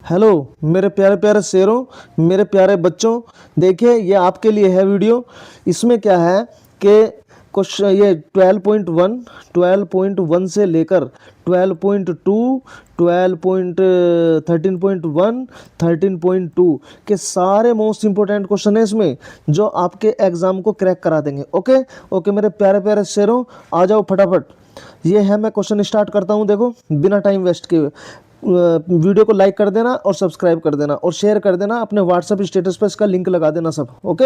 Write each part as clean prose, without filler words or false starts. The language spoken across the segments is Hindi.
हेलो मेरे प्यारे प्यारे शेरों, मेरे प्यारे बच्चों, देखिए ये आपके लिए है वीडियो। इसमें क्या है कि क्वेश्चन ये 12.1 से लेकर 12.2, 12.13.1, 13.2 के सारे मोस्ट इंपोर्टेंट क्वेश्चन है इसमें, जो आपके एग्जाम को क्रैक करा देंगे। ओके ओके मेरे प्यारे प्यारे शेरों, आ जाओ फटाफट। ये है, मैं क्वेश्चन स्टार्ट करता हूँ। देखो बिना टाइम वेस्ट किए वीडियो को लाइक कर देना और सब्सक्राइब कर देना और शेयर कर देना अपने व्हाट्सएप स्टेटस पर, इसका लिंक लगा देना सब। ओके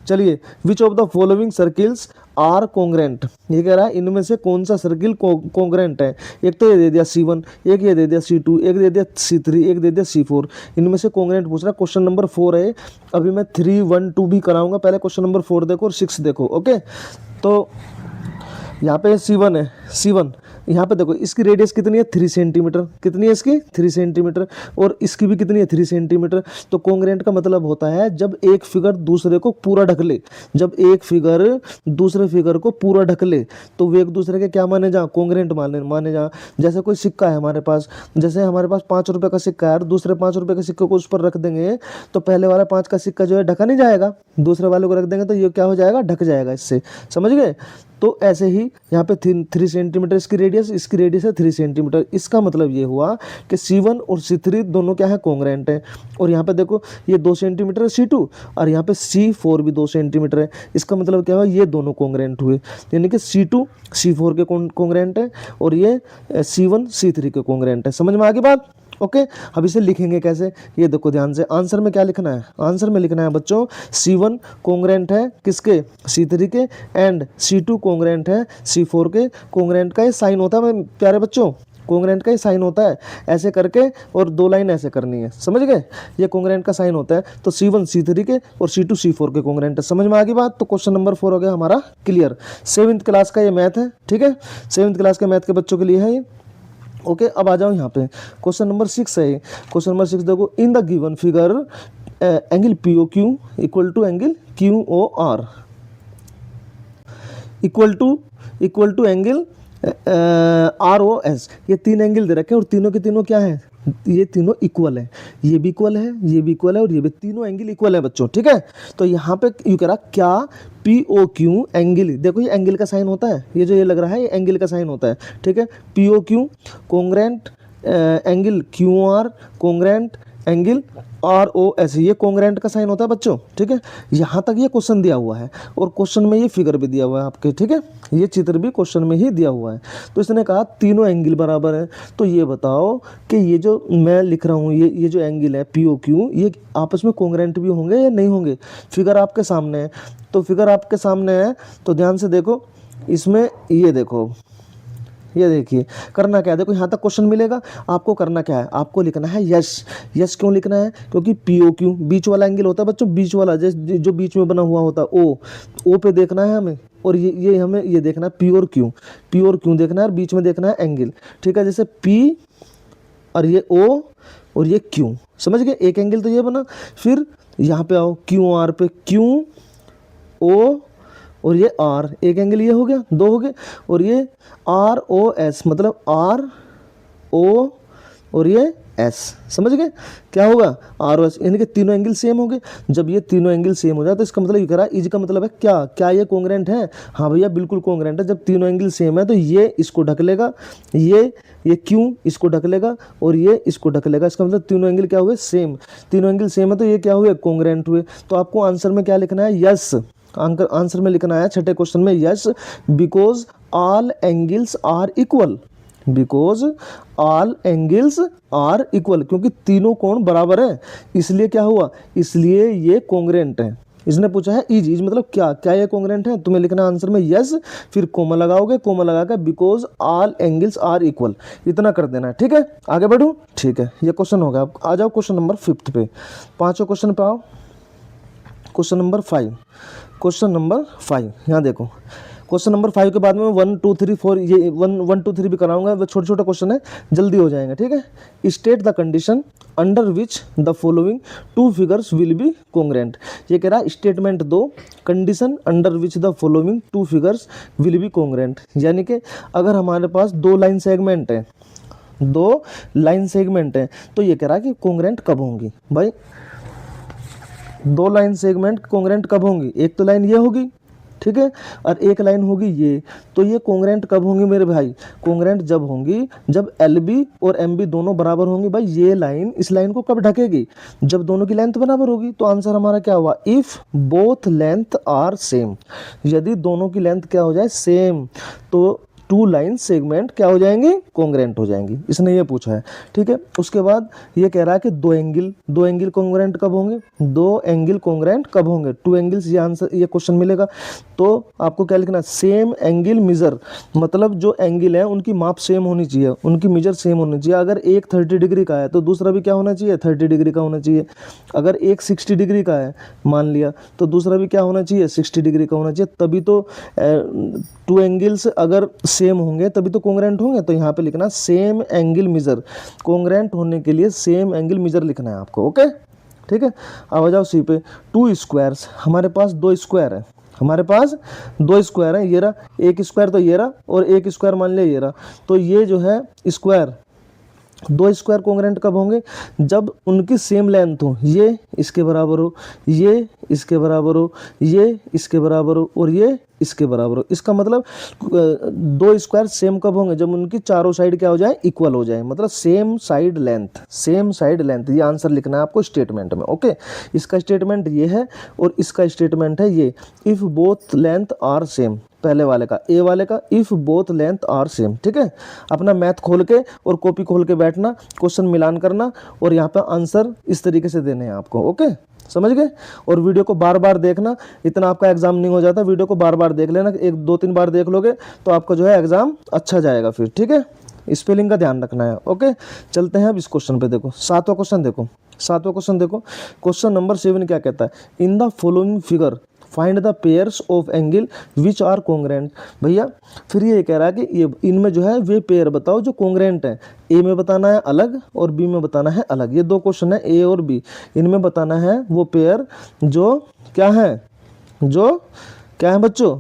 चलिए, which of the following circles are congruent, ये कह रहा है इनमें से कौन सा सर्किल कॉन्ग्रेंट है। एक तो ये दे दिया C1, एक ये दे दिया C2, एक दे दिया C3, एक दे दिया C4। इनमें से कॉन्ग्रेंट पूछ रहा है। क्वेश्चन नंबर 4 है। अभी मैं 3, 1, 2 भी कराऊंगा, पहले क्वेश्चन नंबर 4 देखो और 6 देखो। ओके तो यहाँ पे C1 है, C1 यहाँ पे देखो, इसकी रेडियस कितनी है 3 सेंटीमीटर। कितनी है इसकी 3 सेंटीमीटर, और इसकी भी कितनी है 3 सेंटीमीटर। तो कॉन्ग्रेंट का मतलब होता है जब एक फिगर दूसरे को पूरा ढक ले, जब एक फिगर दूसरे फिगर को पूरा ढक ले तो वे एक दूसरे के क्या माने जा, कॉन्ग्रेंट माने जा। जैसे कोई सिक्का है हमारे पास, जैसे हमारे पास 5 रुपये का सिक्का है, दूसरे 5 रुपये के सिक्के को उस पर रख देंगे तो पहले वाला 5 का सिक्का जो है ढका नहीं जाएगा, दूसरे वाले को रख देंगे तो ये क्या हो जाएगा, ढक जाएगा इससे। समझ गए। तो ऐसे ही यहाँ पे 3 सेंटीमीटर इसकी रेडियस है 3 सेंटीमीटर। इसका मतलब ये हुआ कि C1 और C3 दोनों क्या है, कॉन्ग्रेंट है। और यहाँ पे देखो ये 2 सेंटीमीटर है C2, और यहाँ पे C4 भी 2 सेंटीमीटर है। इसका मतलब क्या हुआ, ये दोनों कॉन्ग्रेंट हुए, यानी कि C2 C4 के कॉन्ग्रेंट है और ये C1 C3 के कॉन्ग्रेंट है। समझ में आ गई बात। ओके अब इसे लिखेंगे कैसे, ये देखो ध्यान से। आंसर में क्या लिखना है, आंसर में लिखना है बच्चों C1 कॉन्ग्रेंट है किसके, C3 के, एंड C2 कॉन्ग्रेंट है C4 के। कॉन्ग्रेंट का ये साइन होता है प्यारे बच्चों, कॉन्ग्रेंट का ही साइन होता है ऐसे करके, और 2 लाइन ऐसे करनी है। समझ गए, ये कॉन्ग्रेंट का साइन होता है। तो C1 C3 के और C2 C4 के कॉन्ग्रेंट है। समझ में आ गई बात। तो क्वेश्चन नंबर 4 हो गया हमारा क्लियर। 7th क्लास का ये मैथ है, ठीक है, 7th क्लास के मैथ के बच्चों के लिए है ये। ओके अब आ जाओ यहाँ पे, क्वेश्चन नंबर 6 है। क्वेश्चन नंबर 6 देखो, in the given figure angle POQ equal to angle QOR equal to angle ROS। ये 3 एंगल दे रखे हैं और तीनों के तीनों क्या है, ये तीनों इक्वल है, ये भी इक्वल है, ये भी इक्वल है, और ये भी, तीनों एंगल इक्वल है बच्चों। ठीक है, तो यहाँ पे यू कह रहा क्या POQ एंगल, देखो ये एंगल का साइन होता है, ये जो ये लग रहा है ये एंगल का साइन होता है। ठीक है, POQ congruent angle QR congruent angle ROS, ये कॉन्ग्रेंट का साइन होता है बच्चों। ठीक है, यहाँ तक ये क्वेश्चन दिया हुआ है और क्वेश्चन में ये फिगर भी दिया हुआ है आपके। ठीक है, ये चित्र भी क्वेश्चन में ही दिया हुआ है। तो इसने कहा तीनों एंगल बराबर है। तो ये बताओ कि ये जो मैं लिख रहा हूँ, ये जो एंगल है POQ, ये आपस में कॉन्ग्रेंट भी होंगे या नहीं होंगे। फिगर आपके सामने है, तो फिगर आपके सामने है तो ध्यान से देखो, इसमें ये देखो, ये देखिए करना क्या है, देखो यहाँ तक क्वेश्चन मिलेगा, आपको करना क्या है, आपको लिखना है यस। यस क्यों लिखना है, क्योंकि POQ बीच वाला एंगल होता है बच्चों, बीच वाला जो बीच में बना हुआ होता है O पे देखना है हमें, और ये हमें ये देखना है प्योर क्यों देखना है, और बीच में देखना है एंगल। ठीक है, जैसे P और ये O और ये Q, समझ गए, एक एंगल तो ये बना। फिर यहाँ पे आओ QR पे, QO और ये R, एक एंगल ये हो गया, 2 हो गए। और ये ROS मतलब RO और ये S, समझ गए क्या होगा, ROS, यानी कि तीनों एंगल सेम हो गए। जब ये तीनों एंगल सेम हो जाए तो इसका मतलब ये कह रहा है, इज का मतलब है क्या ये कॉन्ग्रेंट है। हाँ भैया बिल्कुल कॉन्ग्रेंट है। जब तीनों एंगल सेम है तो ये इसको ढक लेगा, ये Q इसको ढक लेगा और ये इसको ढक लेगा। इसका मतलब तीनों एंगल क्या हुए, सेम। तीनों एंगल सेम है तो ये क्या हुए, कॉन्ग्रेंट हुए। तो आपको आंसर में क्या लिखना है, यस। आंसर में लिखना है छठे क्वेश्चन में yes, because all angles are equal, because all angles are equal, क्योंकि तीनों कोण बराबर है, इसलिए क्या हुआ, इसलिए ये कॉन्ग्रेंट है। इसने पूछा है इज मतलब क्या ये कॉन्ग्रेंट है, तुम्हें लिखना आंसर में यस, फिर कोमा लगाओगे, कोमा लगाकर because all angles are equal, इतना कर देना है। ठीक है, आगे बढ़ूं, ठीक है, ये क्वेश्चन हो गया। आ जाओ क्वेश्चन नंबर 5 पे, 5वें क्वेश्चन पे आओ। क्वेश्चन नंबर 5, क्वेश्चन नंबर 5 यहाँ देखो, क्वेश्चन नंबर 5 के बाद में 1 2 3 4 ये 1 2 3 भी कराऊंगा, वो छोटे छोटे क्वेश्चन है, जल्दी हो जाएंगे। ठीक है, state the condition under which the following 2 figures will be congruent. ये कह रहा है स्टेटमेंट दो, condition under which the following 2 figures will be congruent, यानी कि अगर हमारे पास 2 लाइन सेगमेंट है दो लाइन सेगमेंट है, तो ये कह रहा है कि कोंग्रेंट कब होंगी भाई, दो लाइन सेगमेंट कोंग्रेंट कब होंगी, एक तो लाइन ये होगी, ठीक है, और एक लाइन होगी ये, तो ये कोंग्रेंट कब होंगी मेरे भाई, कोंग्रेंट जब होंगी जब LB और MB दोनों बराबर होंगी। भाई ये लाइन इस लाइन को कब ढकेगी, जब दोनों की लेंथ बराबर होगी। तो आंसर हमारा क्या हुआ, if both length are same, यदि दोनों की लेंथ क्या हो जाए, सेम, तो टू लाइन सेगमेंट क्या हो जाएंगे, कोंग्रेंट हो जाएंगी। इसने ये पूछा है, ठीक है। उसके बाद ये कह रहा है कि दो एंगल कोंग्रेंट कब होंगे, दो एंगल कोंग्रेंट कब होंगे, टू एंगल्स, ये आंसर ये क्वेश्चन मिलेगा। तो आपको क्या लिखना, सेम एंगल मेजर, मतलब जो एंगल है उनकी माप सेम होनी चाहिए, उनकी मेजर सेम होनी चाहिए। अगर एक 30 डिग्री का है तो दूसरा भी क्या होना चाहिए, 30 डिग्री का होना चाहिए। अगर एक 60 डिग्री का है मान लिया, तो दूसरा भी क्या होना चाहिए, 60 डिग्री का होना चाहिए। तभी तो टू एंगल्स अगर सेम होंगे तभी तो कोंग्रेंट होंगे। तो यहाँ पे लिखना सेम एंगल मेजर, कोंग्रेंट होने के लिए सेम एंगल मेजर लिखना है आपको, ओके, ठीक है। अब आ जाओ सी पे, टू स्क्वायर्स, हमारे पास दो स्क्वायर है, हमारे पास दो स्क्वायर है, ये रहा एक स्क्वायर, तो ये रहा, और एक स्क्वायर मान लिया ये रहा। तो ये जो है स्क्वायर, दो स्क्वायर कोंग्रेंट कब होंगे, जब उनकी सेम लेंथ हो, ये इसके बराबर हो, ये इसके बराबर हो, ये इसके बराबर हो, और ये इसके बराबर हो। इसका मतलब दो स्क्वायर सेम कब होंगे, जब उनकी चारों साइड क्या हो जाए, इक्वल हो जाए, मतलब same side length, same side length. ये आंसर लिखना है आपको स्टेटमेंट में, ओके। इसका स्टेटमेंट ये है और इसका स्टेटमेंट है ये, if both length are same, पहले वाले का, ए वाले का, if both length are same, ठीक है। अपना मैथ खोल के और कॉपी खोल के बैठना, क्वेश्चन मिलान करना, और यहाँ पे आंसर इस तरीके से देने हैं आपको, ओके, समझ गए। और वीडियो को बार बार देखना, इतना आपका एग्जाम नहीं हो जाता, वीडियो को बार बार देख लेना, एक दो तीन बार देख लोगे तो आपका जो है एग्जाम अच्छा जाएगा फिर, ठीक है। स्पेलिंग का ध्यान रखना है, ओके। चलते हैं अब इस क्वेश्चन पे, देखो सातवां क्वेश्चन देखो, सातवां क्वेश्चन देखो, क्वेश्चन नंबर 7 क्या कहता है, in the following figure find the pairs of angle which are congruent. भैया फिर ये कह रहा है कि ये इनमें जो है वे पेयर बताओ जो कोंग्रेंट है, ए में बताना है अलग और बी में बताना है अलग। ये दो क्वेश्चन है, ए और बी, इनमें बताना है वो पेयर जो क्या है, जो क्या है बच्चों,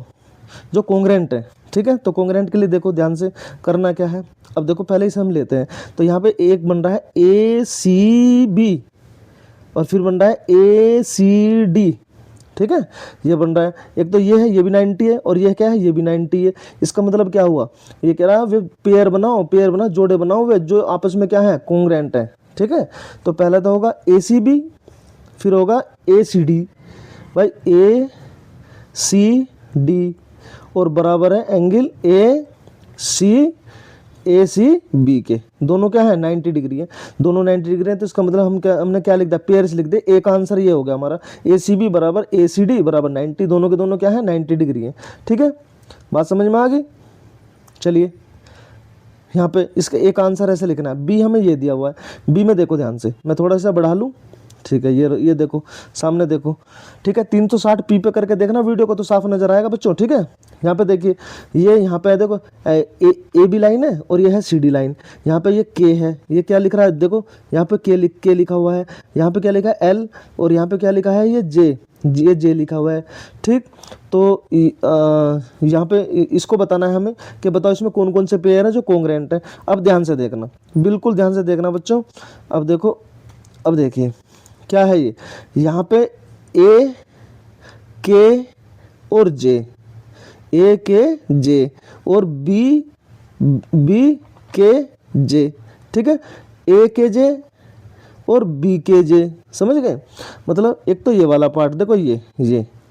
जो कोंग्रेंट है, ठीक है। तो कोंग्रेंट के लिए देखो ध्यान से करना क्या है, अब देखो पहले इसे हम लेते हैं, तो यहाँ पे एक बन रहा है ACB और फिर बन रहा है ACD, ठीक है। ये बन रहा है, एक तो ये है, ये भी 90 है, और ये क्या है, ये भी 90 है। इसका मतलब क्या हुआ, ये कह रहा है वे पेयर बनाओ, पेयर बनाओ, जोड़े बनाओ वे जो आपस में क्या है, कोंग्रेंट है, ठीक है। तो पहला तो होगा ACB, फिर होगा ACD, भाई ACD और बराबर है एंगल ACB के, दोनों क्या है 90 डिग्री है, दोनों 90 डिग्री है। तो इसका मतलब हमने क्या लिख दिया, पेयर्स लिख दे। एक आंसर ये हो गया हमारा, ACB बराबर ACD बराबर 90, दोनों के दोनों क्या है 90 डिग्री है, ठीक है। बात समझ में आ गई। चलिए यहाँ पे इसका एक आंसर ऐसे लिखना है। बी हमें ये दिया हुआ है, बी में देखो ध्यान से, मैं थोड़ा सा बढ़ा लूँ, ठीक है। ये देखो सामने देखो, ठीक है। 360 पी पे करके देखना वीडियो को तो साफ नजर आएगा बच्चों, ठीक है। यहाँ पे देखिए, ये यहाँ पे देखो ए बी लाइन है और ये है CD लाइन, यहाँ पे ये के है, ये क्या लिख रहा है देखो, यहाँ पे के लिखा हुआ है, यहाँ पे क्या लिखा है L, और यहाँ पे क्या लिखा है ये जे लिखा हुआ है, ठीक। तो यहाँ पे इसको बताना है हमें कि बताओ इसमें कौन कौन से पेयर है जो कोंग्रेंट है। अब ध्यान से देखना, बिल्कुल ध्यान से देखना बच्चों। अब देखो, अब देखिए क्या है ये, यहाँ पे A K और J, A K J और B K J, ठीक है। A K J और B K J, समझ गए। मतलब एक तो ये वाला पार्ट देखो, ये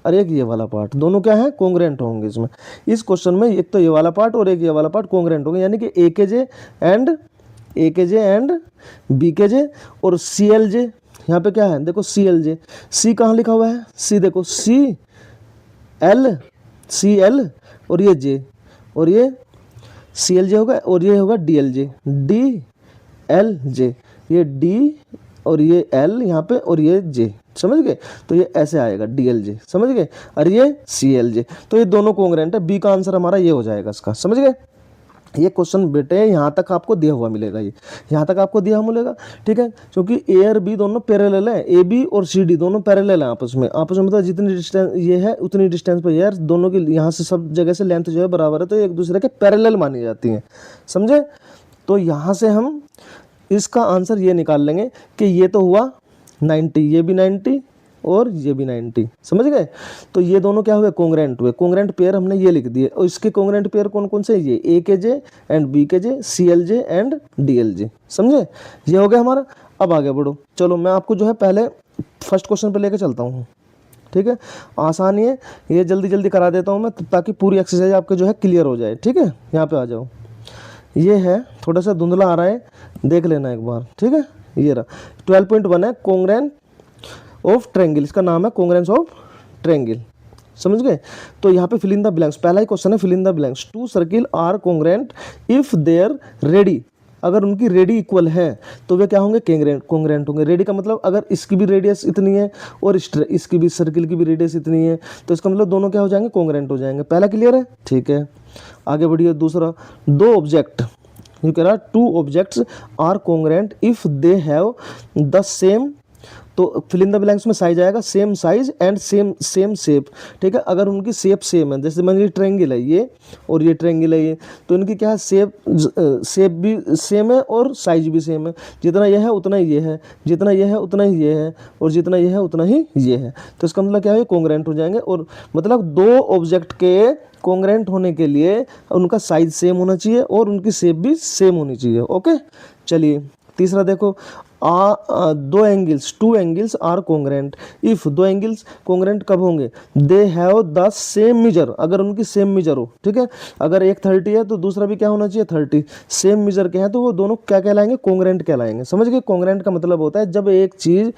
और एक ये वाला पार्ट, दोनों क्या है कोंग्रेंट होंगे इसमें। इस क्वेश्चन में एक तो ये वाला पार्ट और एक ये वाला पार्ट कोंग्रेंट होंगे, यानी कि A K J and B K J और CLJ। यहाँ पे क्या है देखो CLJ, C कहाँ लिखा हुआ है, C देखो CL और ये J, और ये CLJ होगा और ये होगा DLJ, ये D और ये L यहाँ पे और ये J, समझ गए। तो ये ऐसे आएगा DLJ, समझ गए, और ये CLJ। तो ये दोनों कोंग्रेंट है, बी का आंसर हमारा ये हो जाएगा इसका, समझ गए। ये क्वेश्चन बेटे यहाँ तक आपको दिया हुआ मिलेगा, ये यहाँ तक आपको दिया हुआ मिलेगा, ठीक है। क्योंकि A और B दोनों पैरेलल है, AB और CD दोनों पैरेलल है आपस में मतलब जितनी डिस्टेंस ये है उतनी डिस्टेंस पर यार दोनों की यहाँ से सब जगह से लेंथ जो है बराबर है, तो एक दूसरे के पैरेलल मानी जाती हैं, समझे। तो यहाँ से हम इसका आंसर ये निकाल लेंगे कि ये तो हुआ 90, ये भी 90 और ये भी 90, समझ गए। तो ये दोनों क्या हुए, कोंग्रेंट हुए। कोंग्रेंट पेयर हमने ये लिख दिए, और इसके कोंग्रेंट पेयर कौन कौन से, ये ए के जे and B K J, C L J and D L J, समझे। ये हो गया हमारा। अब आगे बढ़ो, चलो मैं आपको जो है पहले फर्स्ट क्वेश्चन पे लेके चलता हूँ, ठीक है। आसान ही है, ये जल्दी जल्दी करा देता हूँ मैं, ताकि पूरी एक्सरसाइज आपके जो है क्लियर हो जाए, ठीक है। यहाँ पे आ जाओ, ये है थोड़ा सा धुंधला आ रहा है, देख लेना एक बार, ठीक है। ये रहा 12.1 है, कोंग्रेंट ऑफ ट्रायंगल, इसका नाम है कोंग्रेंस ऑफ ट्रायंगल, समझ गए। तो यहाँ पे फिल इन द ब्लैंक्स, पहला ही क्वेश्चन है fill in the blanks. Two circle are congruent if their radii, अगर उनकी रेडी इक्वल है तो वे क्या होंगे, कोंग्रेंट होंगे। रेडी का मतलब अगर इसकी भी रेडियस इतनी है और इसकी भी, सर्किल की भी रेडियस इतनी है, तो इसका मतलब दोनों क्या हो जाएंगे, कोंग्रेंट हो जाएंगे। पहला क्लियर है, ठीक है। आगे बढ़िए, दूसरा, दो ऑब्जेक्ट, ये कह रहा two objects are congruent if they have the same, तो फिल इन द ब्लैंक्स में साइज आएगा same size and same shape, ठीक है। अगर उनकी शेप सेम है, जैसे मान लीजिए ट्रायंगल है ये और ये ट्रायंगल है ये, तो इनकी क्या है, शेप भी सेम है और साइज भी सेम है। जितना यह है उतना ही ये है, जितना यह है उतना ही ये है, और जितना यह है उतना ही ये है। तो इसका मतलब क्या है, कोंग्रेंट हो जाएंगे। और मतलब दो ऑब्जेक्ट के कोंग्रेंट होने के लिए उनका साइज सेम होना चाहिए और उनकी शेप भी सेम होनी चाहिए, ओके। चलिए तीसरा देखो, दो angles, two angles are congruent if, दो एंगल्स कोंग्रेंट कब होंगे, they have the same measure, अगर उनकी सेम मेजर हो, ठीक है। अगर एक 30 है तो दूसरा भी क्या होना चाहिए, 30, सेम मेजर के हैं तो वो दोनों क्या कहलाएंगे, कोंग्रेंट कहलाएंगे, समझ गए। कोंग्रेंट का मतलब होता है जब एक चीज,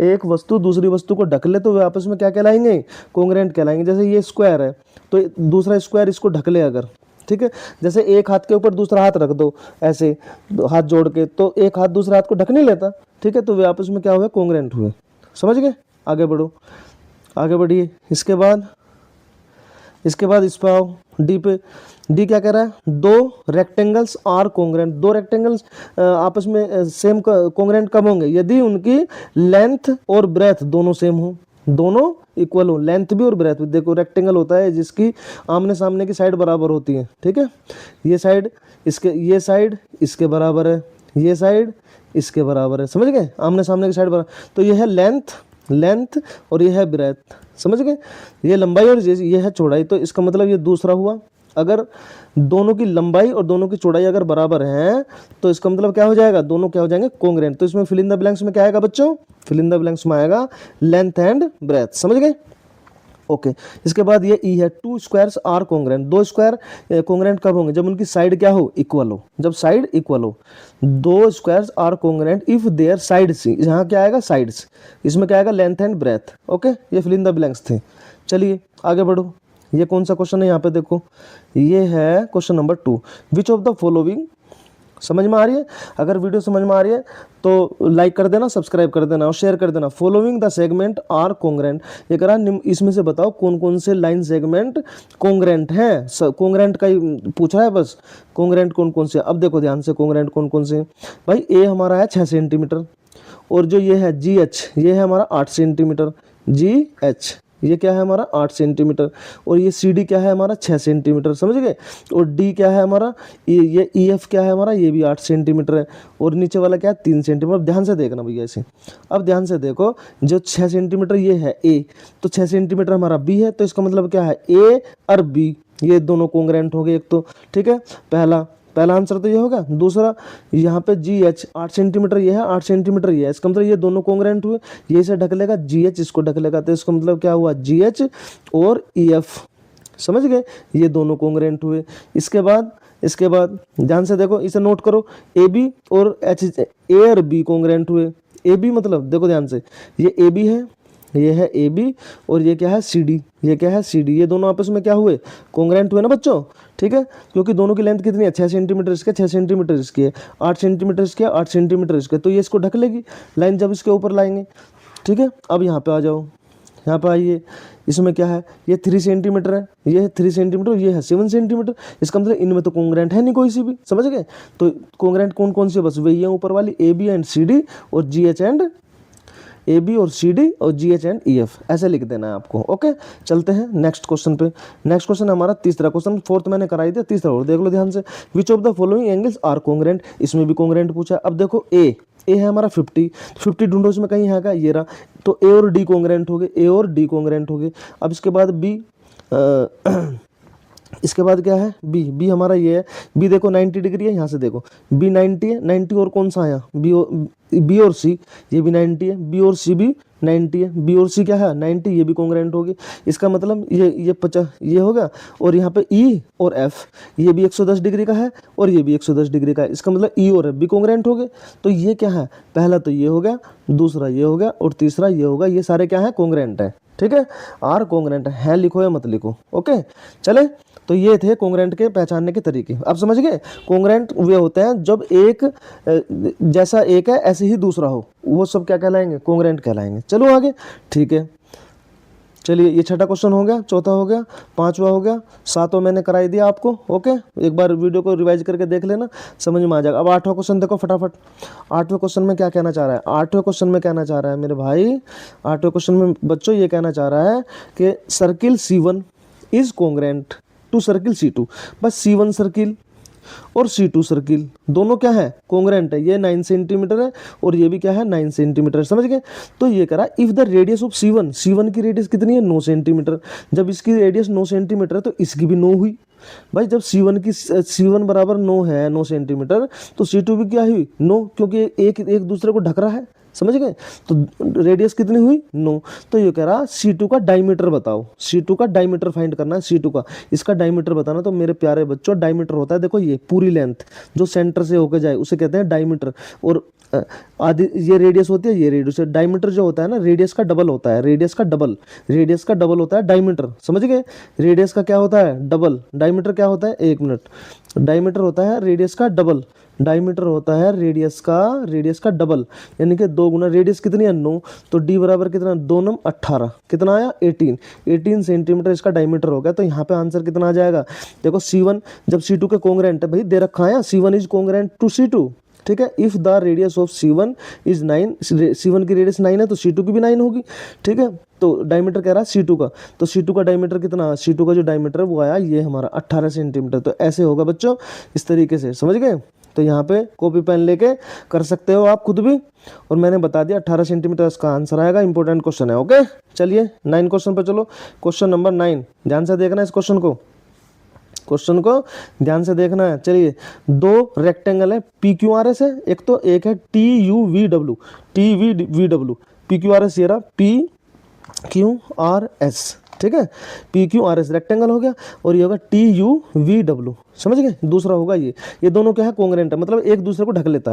एक वस्तु दूसरी वस्तु को ढक ले तो वे आपस में क्या कहलाएंगे, कोंग्रेंट कहलाएंगे। जैसे ये स्क्वायर है तो दूसरा स्क्वायर इसको ढक ले अगर, ठीक है। जैसे एक हाथ के ऊपर दूसरा हाथ रख दो ऐसे हाथ जोड़ के, तो एक हाथ दूसरे हाथ को ढक नहीं लेता, ठीक है। तो वे आपस में क्या हुए, कोंग्रेंट हुए, समझ गए। आगे बढ़ो, आगे बढ़िए। इसके बाद इस पे आओ, डी पे। डी क्या कह रहा है, दो रेक्टेंगल्स आर कोंग्रेंट, दो रेक्टेंगल्स आपस में सेम कोंग्रेंट कब होंगे, यदि उनकी लेंथ और ब्रेथ दोनों सेम हो, दोनों इक्वल हो, लेंथ भी और ब्रेथ भी। देखो रेक्टेंगल होता है जिसकी आमने सामने की साइड बराबर होती है, ठीक है। ये साइड इसके, ये साइड इसके बराबर है, ये साइड इसके बराबर है, समझ गए, आमने सामने की साइड बराबर। तो ये है लेंथ और ये है ब्रेथ, समझ गए। ये लंबाई और ये है चौड़ाई। तो इसका मतलब ये दूसरा हुआ, अगर दोनों की लंबाई और दोनों की चौड़ाई अगर बराबर हैं तो इसका मतलब क्या हो जाएगा, दोनों क्या हो जाएंगे, कोंग्रेंट। तो इसमें फिल इन द ब्लैंक्स में क्या आएगा बच्चों, फिल इन द ब्लैंक्स में आएगा लेंथ एंड ब्रेथ, समझ गए, ओके। इसके बाद ये ई है, टू स्क्वायर्स आर कोंग्रेंट, दो स्क्वायर कोंग्रेंट कब होंगे, जब उनकी साइड क्या हो, इक्वल हो, जब साइड इक्वल हो। दो squares are congruent if their sides, यहाँ क्या आएगा, साइड्स, इसमें क्या आएगा, लेंथ एंड ब्रेथ, ओके। ये फिल इन द ब्लैंक्स थे। चलिए आगे बढ़ो, ये कौन सा क्वेश्चन है, यहाँ पे देखो, ये है question number 2। Which of the following, समझ में आ रही है, अगर वीडियो समझ में आ रही है तो लाइक कर देना, सब्सक्राइब कर देना और शेयर कर देना। फॉलोइंग द सेगमेंट आर कोंग्रेंट, ये करा इसमें से बताओ कौन कौन से लाइन सेगमेंट कोंग्रेंट हैं। कोंग्रेंट का ही पूछा है बस, कोंग्रेंट कौन कौन से। अब देखो ध्यान से, कोंग्रेंट कौन कौन से भाई, ए हमारा है 6 सेंटीमीटर, और जो ये है जी एच, ये है हमारा 8 सेंटीमीटर, जी एच ये क्या है हमारा 8 सेंटीमीटर, और ये सी डी क्या है हमारा 6 सेंटीमीटर, समझ गए। और डी क्या है हमारा, ये ई एफ क्या है हमारा, ये भी 8 सेंटीमीटर है, और नीचे वाला क्या है 3 सेंटीमीटर। ध्यान से देखना भैया ऐसे, अब ध्यान से देखो, जो 6 सेंटीमीटर ये है ए, तो 6 सेंटीमीटर हमारा बी है, तो इसका मतलब क्या है, ए और बी ये दोनों कोंग्रेंट हो गए एक तो, ठीक है। पहला आंसर तो ये होगा। दूसरा यहाँ पे जी एच 8 सेंटीमीटर ये है, 8 सेंटीमीटर ये है, इसका मतलब ये दोनों कोंग्रेंट हुए, ये इसे ढक लेगा, जी एच इसको ढक लेगा, तो इसका मतलब क्या हुआ, जी एच और ई एफ, समझ गए, ये दोनों कोंग्रेंट हुए। इसके बाद ध्यान से देखो, इसे नोट करो, ए बी और एच, ए और बी कोंग्रेंट हुए। ए बी मतलब देखो ध्यान से, ये ए बी है, ये है ए बी, और ये क्या है सी डी, ये क्या है सी डी, ये दोनों आपस में क्या हुए, कोंग्रेंट हुए ना बच्चों, ठीक है। क्योंकि दोनों की लेंथ कितनी है, 6 सेंटीमीटर इसके, 6 सेंटीमीटर इसकी है, 8 सेंटीमीटर इसके, 8 सेंटीमीटर इसके, तो ये इसको ढक लेगी लाइन जब इसके ऊपर लाएंगे, ठीक है। अब यहाँ पे आ जाओ, यहाँ पे आइए, इसमें क्या है, ये 3 सेंटीमीटर है, ये है 3 सेंटीमीटर, ये है 7 सेंटीमीटर, इसका मतलब इनमें तो कोंग्रेंट है नहीं कोई सी भी, समझ गए। तो कोंग्रेंट कौन कौन सी, बस वही है ऊपर वाली, A B and C D, और G H and A B और सी डी और G H and E F, ऐसे लिख देना है आपको। ओके, चलते हैं नेक्स्ट क्वेश्चन पे। नेक्स्ट क्वेश्चन हमारा तीसरा क्वेश्चन, फोर्थ मैंने कराई दिया, तीसरा और देख लो ध्यान से। Which of the following angles are congruent, इसमें भी कॉन्ग्रेंट पूछा है। अब देखो ए है हमारा 50 ढूंढो, इसमें कहीं है ये रहा, तो ए और डी कॉन्ग्रेंट हो गए, ए और डी कॉन्ग्रेंट हो गए। अब इसके बाद बी, इसके बाद क्या है बी हमारा ये है, बी देखो 90 डिग्री है, यहाँ से देखो बी 90 है, 90 और कौन सा आया बी और सी, ये भी 90 है, बी और सी भी 90 है, बी और सी क्या है 90, ये भी कॉन्ग्रेंट होगी। इसका मतलब ये 50 ये होगा, और यहाँ पे ई और एफ ये भी 110 डिग्री का है और ये भी 110 डिग्री का है, इसका मतलब ई और एफ भी कॉन्ग्रेंट हो गए। तो ये क्या है, पहला तो ये हो गया, दूसरा ये हो गया और तीसरा ये होगा, ये सारे क्या है कॉन्ग्रेंट है। ठीक है, आर कॉन्ग्रेंट है लिखो या मत लिखो। ओके चले, तो ये थे कॉन्ग्रेंट के पहचानने के तरीके। आप समझ गए, कॉन्ग्रेंट वे होते हैं जब एक जैसा एक है ऐसे ही दूसरा हो, वो सब क्या कहलाएंगे कॉन्ग्रेंट कहलाएंगे। चलो आगे, ठीक है, चलिए ये छठा क्वेश्चन हो गया, चौथा हो गया, पांचवा हो गया, सातवां मैंने कराई दिया आपको। ओके, एक बार वीडियो को रिवाइज करके देख लेना, समझ में आ जाएगा। अब आठवां क्वेश्चन देखो फटाफट। आठवें क्वेश्चन में क्या कहना चाह रहा है, आठवें क्वेश्चन में कहना चाह रहा है मेरे भाई, आठवें क्वेश्चन में बच्चों ये कहना चाह रहा है कि circle C1 is congruent to circle C2। बस C1 सर्किल और C2 सर्किल दोनों क्या है कॉन्ग्रेंट है। ये 9 सेंटीमीटर है और ये भी क्या है 9 सेंटीमीटर, समझ गए। तो ये करा if the radius of C1 की रेडियस कितनी है 9 सेंटीमीटर, जब इसकी रेडियस 9 सेंटीमीटर है तो इसकी भी 9 हुई। भाई जब C1 बराबर 9 है 9 सेंटीमीटर, तो C2 भी क्या हुई 9, क्योंकि एक दूसरे को ढक रहा है, समझ गए। तो रेडियस कितनी हुई 9। तो ये कह रहा C2 का डायमीटर बताओ, C2 का डायमीटर फाइंड करना है, C2 का इसका डायमीटर बताना। तो मेरे प्यारे बच्चों डायमीटर होता है, देखो ये पूरी लेंथ जो सेंटर से होकर जाए उसे कहते हैं डायमीटर, और आधी ये रेडियस होती है, ये रेडियस। डायमीटर जो होता है ना रेडियस का डबल होता है, रेडियस का डबल होता है डायमीटर, समझ गए। रेडियस का क्या होता है डबल, डायमीटर क्या होता है, एक मिनट, डायमीटर होता है रेडियस का डबल, डायमीटर होता है रेडियस का डबल, यानी कि 2 गुना रेडियस कितनी है 9, तो d बराबर कितना 2 9 18, कितना आया 18 सेंटीमीटर इसका डायमीटर हो गया। तो यहाँ पे आंसर कितना आ जाएगा, देखो C1 जब C2 के कॉन्ग्रेंट है, भाई दे रखा है C1 is congruent to C2, ठीक है। If the radius of C1 is 9, C1 की रेडियस 9 है तो C2 की भी 9 होगी, ठीक है। तो डायमीटर कह रहा है C2 का, तो C2 का डायमीटर कितना, C2 का जो डायमीटर है वो आया ये हमारा 18 सेंटीमीटर। तो ऐसे होगा बच्चों, इस तरीके से, समझ गए। तो यहाँ पे कॉपी पेन लेके कर सकते हो आप खुद भी, और मैंने बता दिया 18 सेंटीमीटर इसका आंसर आएगा। इंपॉर्टेंट क्वेश्चन है। ओके चलिए 9 क्वेश्चन पे चलो। क्वेश्चन नंबर 9 ध्यान से देखना, इस क्वेश्चन को ध्यान से देखना है। चलिए 2 रेक्टेंगल है, PQRS है एक, तो एक है TUVW, PQRS ये रहा PQRS, ठीक है। PQRS रेक्टेंगल हो गया, और ये होगा TUVW, समझ गए। दूसरा होगा ये दोनों क्या है कॉन्ग्रेंट है, मतलब एक दूसरे को ढक लेता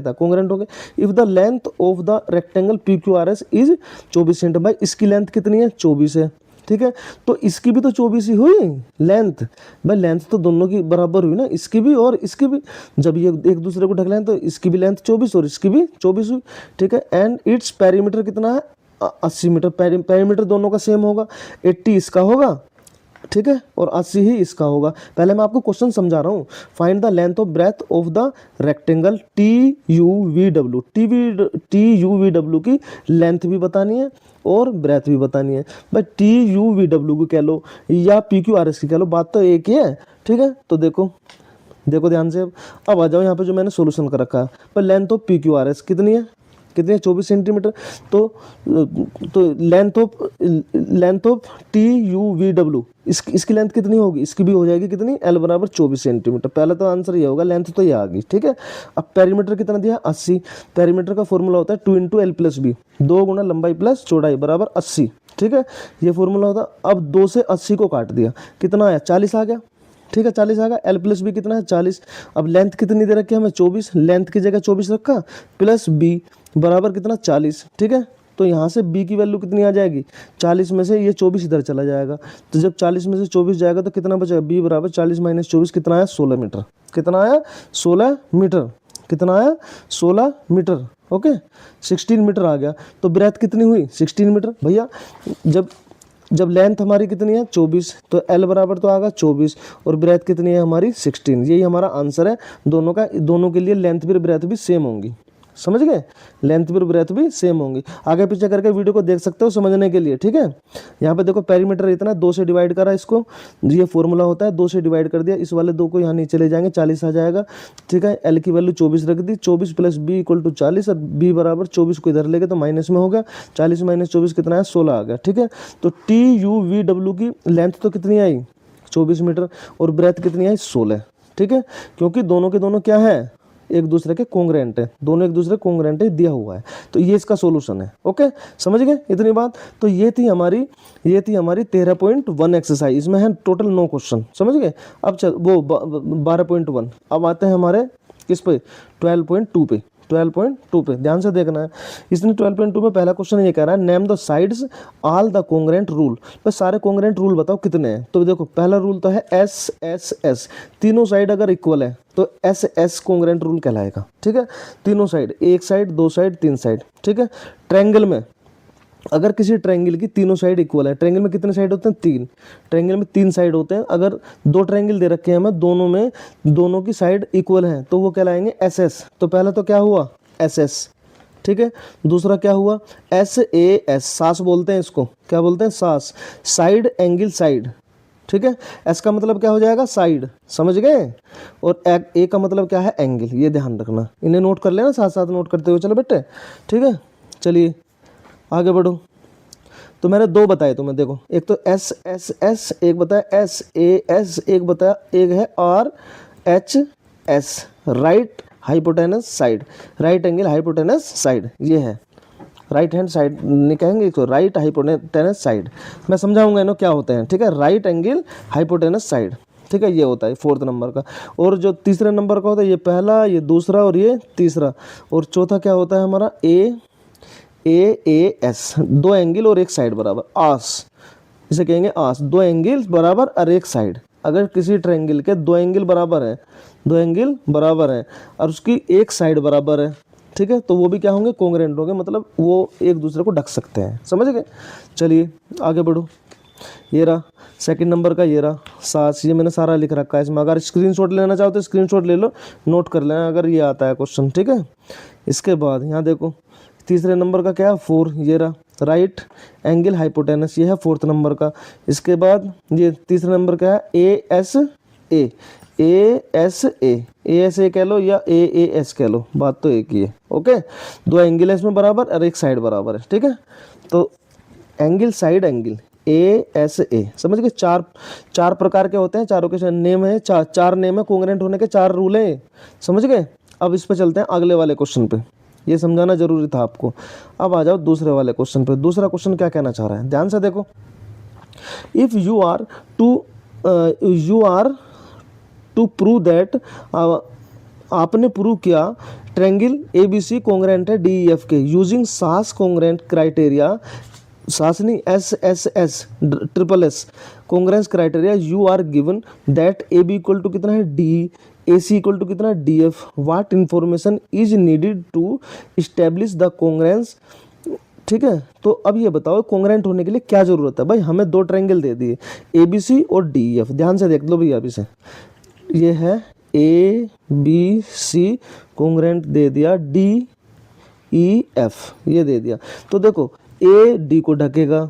है, कॉन्ग्रेंट हो गए। If the length of the rectangle PQRS is 24 centimetre, भाई इसकी लेंथ कितनी है 24 है, ठीक है। तो इसकी भी तो 24 ही हुई लेंथ, भाई लेंथ तो दोनों की बराबर हुई ना, इसकी भी और इसकी भी। जब ये एक दूसरे को ढक लें तो इसकी भी लेंथ 24 और इसकी भी 24 हुई, ठीक है। एंड इट्स पेरीमीटर कितना है 80 मीटर, पेरीमीटर दोनों का सेम होगा, 80 इसका होगा, ठीक है, और 80 ही इसका होगा। पहले मैं आपको क्वेश्चन समझा रहा हूँ। Find the length of breadth of the rectangle TUVW की लेंथ भी बतानी है और ब्रेथ भी बतानी है। भाई TUVW को कह लो या PQRS की कह लो, बात तो एक ही है, ठीक है। तो देखो ध्यान से, अब आ जाओ यहाँ पे जो मैंने सोल्यूशन कर रखा है। पर लेंथ ऑफ PQRS कितनी है 24 सेंटीमीटर, तो लेंथ ऑफ TUVW इसकी लेंथ कितनी होगी, इसकी भी हो जाएगी कितनी, L बराबर 24 सेंटीमीटर। पहले तो आंसर ये होगा, लेंथ तो ये आ गई, ठीक है। अब पेरीमीटर कितना दिया 80, पेरीमीटर का फॉर्मूला होता है 2 × L + B, 2 गुना लंबाई प्लस चौड़ाई बराबर 80, ठीक है, ये फॉर्मूला होता है। अब 2 से 80 को काट दिया, कितना आया 40 आ गया, ठीक है, 40 आ गया। L + B कितना है 40। अब लेंथ कितनी दे रखी है हमें 24, लेंथ की जगह 24 रखा, प्लस B बराबर कितना 40, ठीक है। तो यहाँ से B की वैल्यू कितनी आ जाएगी 40 में से ये 24 इधर चला जाएगा, तो जब 40 में से 24 जाएगा तो कितना बचेगा, B बराबर 40 - 24 कितना आया 16 मीटर, कितना आया 16 मीटर, कितना आया 16 मीटर, ओके 16 मीटर आ गया। तो ब्रेथ कितनी हुई 16 मीटर। भैया जब लेंथ हमारी कितनी है 24, तो L बराबर तो आएगा 24 और ब्रेथ कितनी है हमारी 16, यही हमारा आंसर है। दोनों के लिए लेंथ भी ब्रेथ भी सेम होंगी, समझ गए, लेंथ भी और ब्रेथ भी सेम होंगी। आगे पीछे करके वीडियो को देख सकते हो समझने के लिए, ठीक है। यहाँ पे देखो पेरीमीटर इतना 2 से डिवाइड करा इसको, ये फॉर्मूला होता है 2 से डिवाइड कर दिया, इस वाले 2 को यहाँ नीचे ले जाएंगे 40 आ जाएगा, ठीक है। एल की वैल्यू 24 रख दी, 24 प्लस बी इक्वल टू 40 और बी बराबर 24 को इधर लेके तो माइनस में हो गया, 40 माइनस 24 कितना है 16 आ गया, ठीक है। तो टी यू वी डब्ल्यू की लेंथ तो कितनी आई 24 मीटर और ब्रेथ कितनी आई 16, ठीक है। क्योंकि दोनों के दोनों क्या है एक दूसरे के कोंग्रेंट है, दोनों एक दूसरे कोंग्रेंट है दिया हुआ है, तो ये इसका सॉल्यूशन है। ओके, समझ गए इतनी बात। तो ये थी हमारी 13.1 एक्सरसाइज, इसमें है टोटल 9 क्वेश्चन, समझ गए। अब चल वो 12.1, अब आते हैं हमारे किस पे 12.2 पे, 12.2 पे ध्यान से देखना है। इसने 12.2 में पहला क्वेश्चन ये कह रहा है name the sides all the congruent rule, बस सारे कोंग्रेंट रूल बताओ कितने हैं। तो देखो पहला रूल तो है एस एस एस, तीनों साइड अगर इक्वल है तो एस एस कोंग्रेंट रूल कहलाएगा, ठीक है। तीनों साइड, एक साइड, दो साइड, तीन साइड, ठीक है। ट्रायंगल में अगर किसी ट्रायंगल की तीनों साइड इक्वल है, ट्रायंगल में कितने साइड होते हैं 3, ट्रायंगल में 3 साइड होते हैं, अगर 2 ट्रायंगल दे रखे हैं हमें दोनों की साइड इक्वल है तो वो कहलाएंगे एस एस। तो पहला तो क्या हुआ एस एस, ठीक है। दूसरा क्या हुआ एस ए एस, सास बोलते हैं इसको, क्या बोलते हैं सास, साइड एंगल साइड, ठीक है। एस का मतलब क्या हो जाएगा साइड, समझ गए। और ए का मतलब क्या है एंगल, ये ध्यान रखना, इन्हें नोट कर लेना, साथ साथ नोट करते हुए चलो बेटे, ठीक है। चलिए आगे बढ़ो। तो मैंने 2 बताए तुम्हें, देखो एक तो एस एस एस, एक बताया एस ए एस, एक बताया एक है R H S, right hypotenuse side, right angle hypotenuse side, ये है राइट हैंड साइड नहीं कहेंगे इसको, राइट हाइपोटेनस साइड। मैं समझाऊंगा इन्हों क्या होते हैं, ठीक है। राइट एंगल हाइपोटेनस साइड, ठीक है, ये होता है 4th नंबर का। और जो तीसरे नंबर का होता है ये पहला, ये दूसरा और ये तीसरा। और चौथा क्या होता है हमारा ए एस, 2 एंगल और एक साइड बराबर, आस इसे कहेंगे आस, 2 एंगल बराबर और एक साइड। अगर किसी ट्रायंगल के 2 एंगल बराबर है, 2 एंगल बराबर है और उसकी एक साइड बराबर है, ठीक है, तो वो भी क्या होंगे कोंग्रेंट होंगे, मतलब वो एक दूसरे को ढक सकते हैं, समझ गए। चलिए आगे बढ़ो। ये रहा सेकंड नंबर का, ये रहा सास, ये मैंने सारा लिख रखा है इसमें, अगर स्क्रीनशॉट लेना चाहो तो स्क्रीनशॉट ले लो, नोट कर लेना अगर ये आता है क्वेश्चन, ठीक है। इसके बाद यहाँ देखो तीसरे नंबर का क्या है 4, ये रहा राइट एंगल हाइपोटेनस, ये है 4th नंबर का। इसके बाद ये तीसरे नंबर का है A S A, A S A कह लो या ए एस कह लो, बात तो एक ही है। ओके, 2 एंगल है इसमें बराबर और एक साइड बराबर है, ठीक है। तो angle side angle A S A, समझ गए। चार प्रकार के होते हैं, चारों के नेम है, चार नेम है कोंग्रेंट होने के, 4 रूल हैं, समझ गए। अब इस पे चलते हैं अगले वाले क्वेश्चन पे, ये समझाना जरूरी था आपको। अब आ जाओ दूसरे वाले क्वेश्चन पे। दूसरा क्वेश्चन क्या कहना चाह रहा है, ध्यान से देखो। If you are to prove that, आपने प्रूव किया ट्रायंगल एबीसी कोंग्रेंट है डीईएफ के using SAS congruent criteria, SAS नहीं S S S triple S congruence criteria, you are given that A B equal to कितना है D, A C equal to कितना है D F, what information is needed to establish the congruence, ठीक है। तो अब ये बताओ कोंग्रेंट होने के लिए क्या जरूरत है। भाई हमें 2 ट्रायंगल दे दिए ए बी सी और डी एफ, ध्यान से देख लो भैया अभी से, ये है ए बी सी कोंग्रेंट दे दिया, डी ई एफ ये दे दिया। तो देखो ए डी को ढकेगा,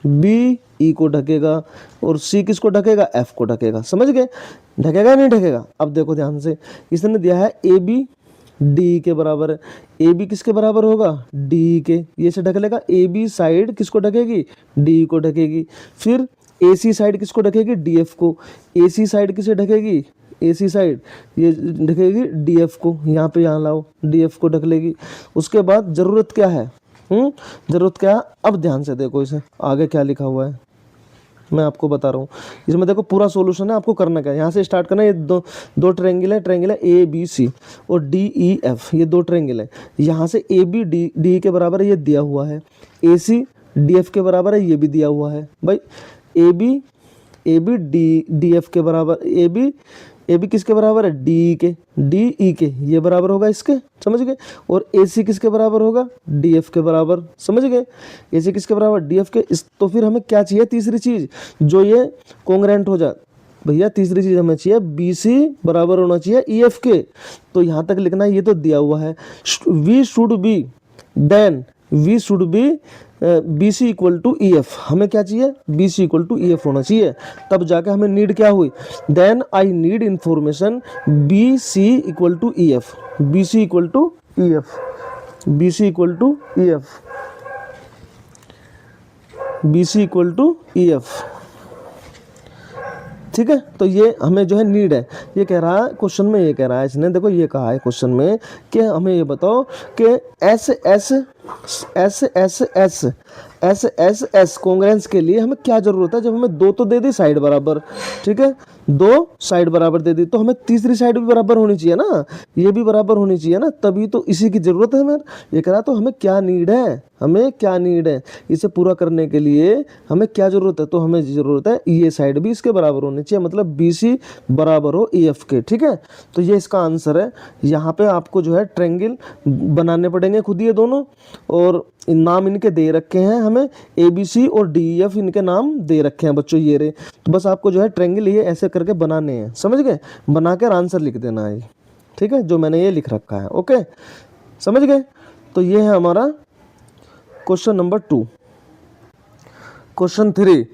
बी ई को ढकेगा और सी किसको ढकेगा एफ को ढकेगा, समझ गए। ढकेगा नहीं ढकेगा, अब देखो ध्यान से, इसने दिया है ए बी डी के बराबर है, ए बी किसके बराबर होगा डी के, ये से ढक लेगा। ए बी साइड किसको ढकेगी डी को ढकेगी, फिर ए सी साइड किसको ढकेगी डी एफ को, ए सी साइड किसे ढकेगी ए सी साइड ये ढकेगी डी एफ को, यहाँ पे यहाँ लाओ डी एफ को ढक लेगी। उसके बाद जरूरत क्या है, जरूरत क्या है, अब ध्यान से देखो इसे आगे क्या लिखा हुआ है, मैं आपको बता रहा हूँ। इसमें देखो पूरा सॉल्यूशन है, आपको करना क्या है, यहाँ से स्टार्ट करना है। ये दो ट्रायंगल है ए बी सी और डी ई एफ, ये 2 ट्रायंगल है। यहाँ से ए बी डी के बराबर है, ये दिया हुआ है, ए सी डी एफ के बराबर है, ये भी दिया हुआ है। भाई ए बी डी एफ के बराबर, ए बी किसके बराबर है डी के, डी ई के ये बराबर होगा इसके, समझ गए। और ए सी किसके बराबर होगा डी एफ के बराबर, समझ गए। ए सी किसके बराबर डी एफ के। तो फिर हमें क्या चाहिए तीसरी चीज, जो ये कोंग्रेंट हो जाए, भैया तीसरी चीज हमें चाहिए बी सी बराबर होना चाहिए ई एफ के। तो यहाँ तक लिखना है, ये तो दिया हुआ है। We should be then we should be B C equal to E F. हमें क्या चाहिए, B C equal to E F होना चाहिए, तब जाके हमें नीड क्या हुई, then I need information B C equal to E F, B C equal to E F, B C equal to E F, B C equal to E F. ठीक है, तो ये हमें जो है नीड है। ये कह रहा है क्वेश्चन में, ये कह रहा है इसने, देखो ये कहा है क्वेश्चन में कि हमें ये बताओ कि S S S S S S S S congruence के लिए हमें क्या जरूरत है। जब हमें दो तो दे दी साइड बराबर, ठीक है, दो साइड बराबर दे दी, तो हमें तीसरी साइड भी बराबर होनी चाहिए ना, ये भी बराबर होनी चाहिए ना, तभी तो इसी की जरूरत है हमें। ये कह रहा तो हमें क्या नीड है, हमें क्या नीड है, इसे पूरा करने के लिए हमें क्या जरूरत है, तो हमें जरूरत है ये साइड भी इसके बराबर होनी चाहिए, मतलब बी सी बराबर हो ई एफ के। ठीक है, तो ये इसका आंसर है। यहाँ पे आपको जो है ट्रायंगल बनाने पड़ेंगे खुद ये दोनों, और नाम इनके दे रखे हैं हमें, ए बी सी और डी ई एफ इनके नाम दे रखे हैं बच्चों, ये रे। तो बस आपको जो है ट्रायंगल ये ऐसे करके बनाने हैं, समझ गए, बना कर आंसर लिख देना है। ठीक है, जो मैंने ये लिख रखा है, ओके, समझ गए। तो ये है हमारा क्वेश्चन नंबर 2। क्वेश्चन 3,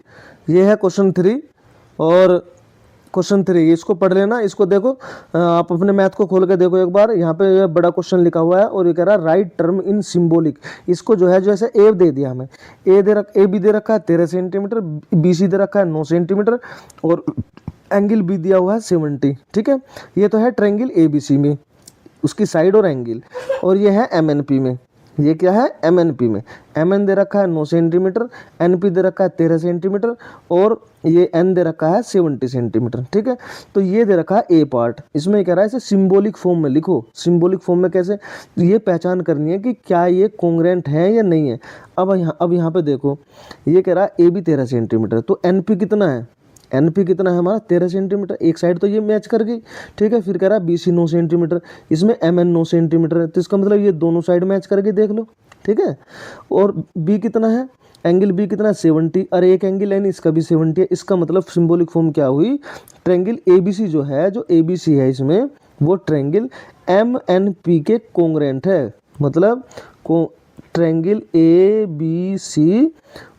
ये है क्वेश्चन 3, और क्वेश्चन 3 इसको पढ़ लेना। इसको देखो, आप अपने मैथ को खोल के देखो एक बार, यहाँ पे ये बड़ा क्वेश्चन लिखा हुआ है और ये कह रहा है राइट टर्म इन सिंबॉलिक। इसको जो है जैसे ए दे दिया हमें, ए बी दे रखा है 13 सेंटीमीटर, बी सी दे रखा है 9 सेंटीमीटर, और एंगल भी दिया हुआ है 70। ठीक है, ये तो है ट्रायंगल ए बी सी में, उसकी साइड और एंगल, और ये है एम एन पी में। ये क्या है, एम एन पी में, एम एन दे रखा है 9 सेंटीमीटर, एन पी दे रखा है 13 सेंटीमीटर, और ये एन दे रखा है 70 सेंटीमीटर। ठीक है, तो ये दे रखा है ए पार्ट। इसमें कह रहा है इसे सिंबॉलिक फॉर्म में लिखो। सिंबॉलिक फॉर्म में कैसे, ये पहचान करनी है कि क्या ये कॉन्ग्रेंट है या नहीं है। अब यहाँ पे देखो, ये कह रहा है ए बी 13 सेंटीमीटर, तो एन पी कितना है, एन पी कितना है हमारा 13 सेंटीमीटर, एक साइड तो ये मैच कर गई। ठीक है, फिर कह रहा है बी सी 9 सेंटीमीटर, इसमें एम एन 9 सेंटीमीटर है, तो इसका मतलब ये दोनों साइड मैच करके देख लो। ठीक है, और बी कितना है, एंगल बी कितना है 70, और एक एंगल एन इसका भी 70 है। इसका मतलब सिंबॉलिक फॉर्म क्या हुई, ट्रायंगल ए बी सी जो है, जो ए बी सी है इसमें, वो ट्रायंगल एम एन पी के कॉन्ग्रेंट है। मतलब ट्रायंगल ए बी सी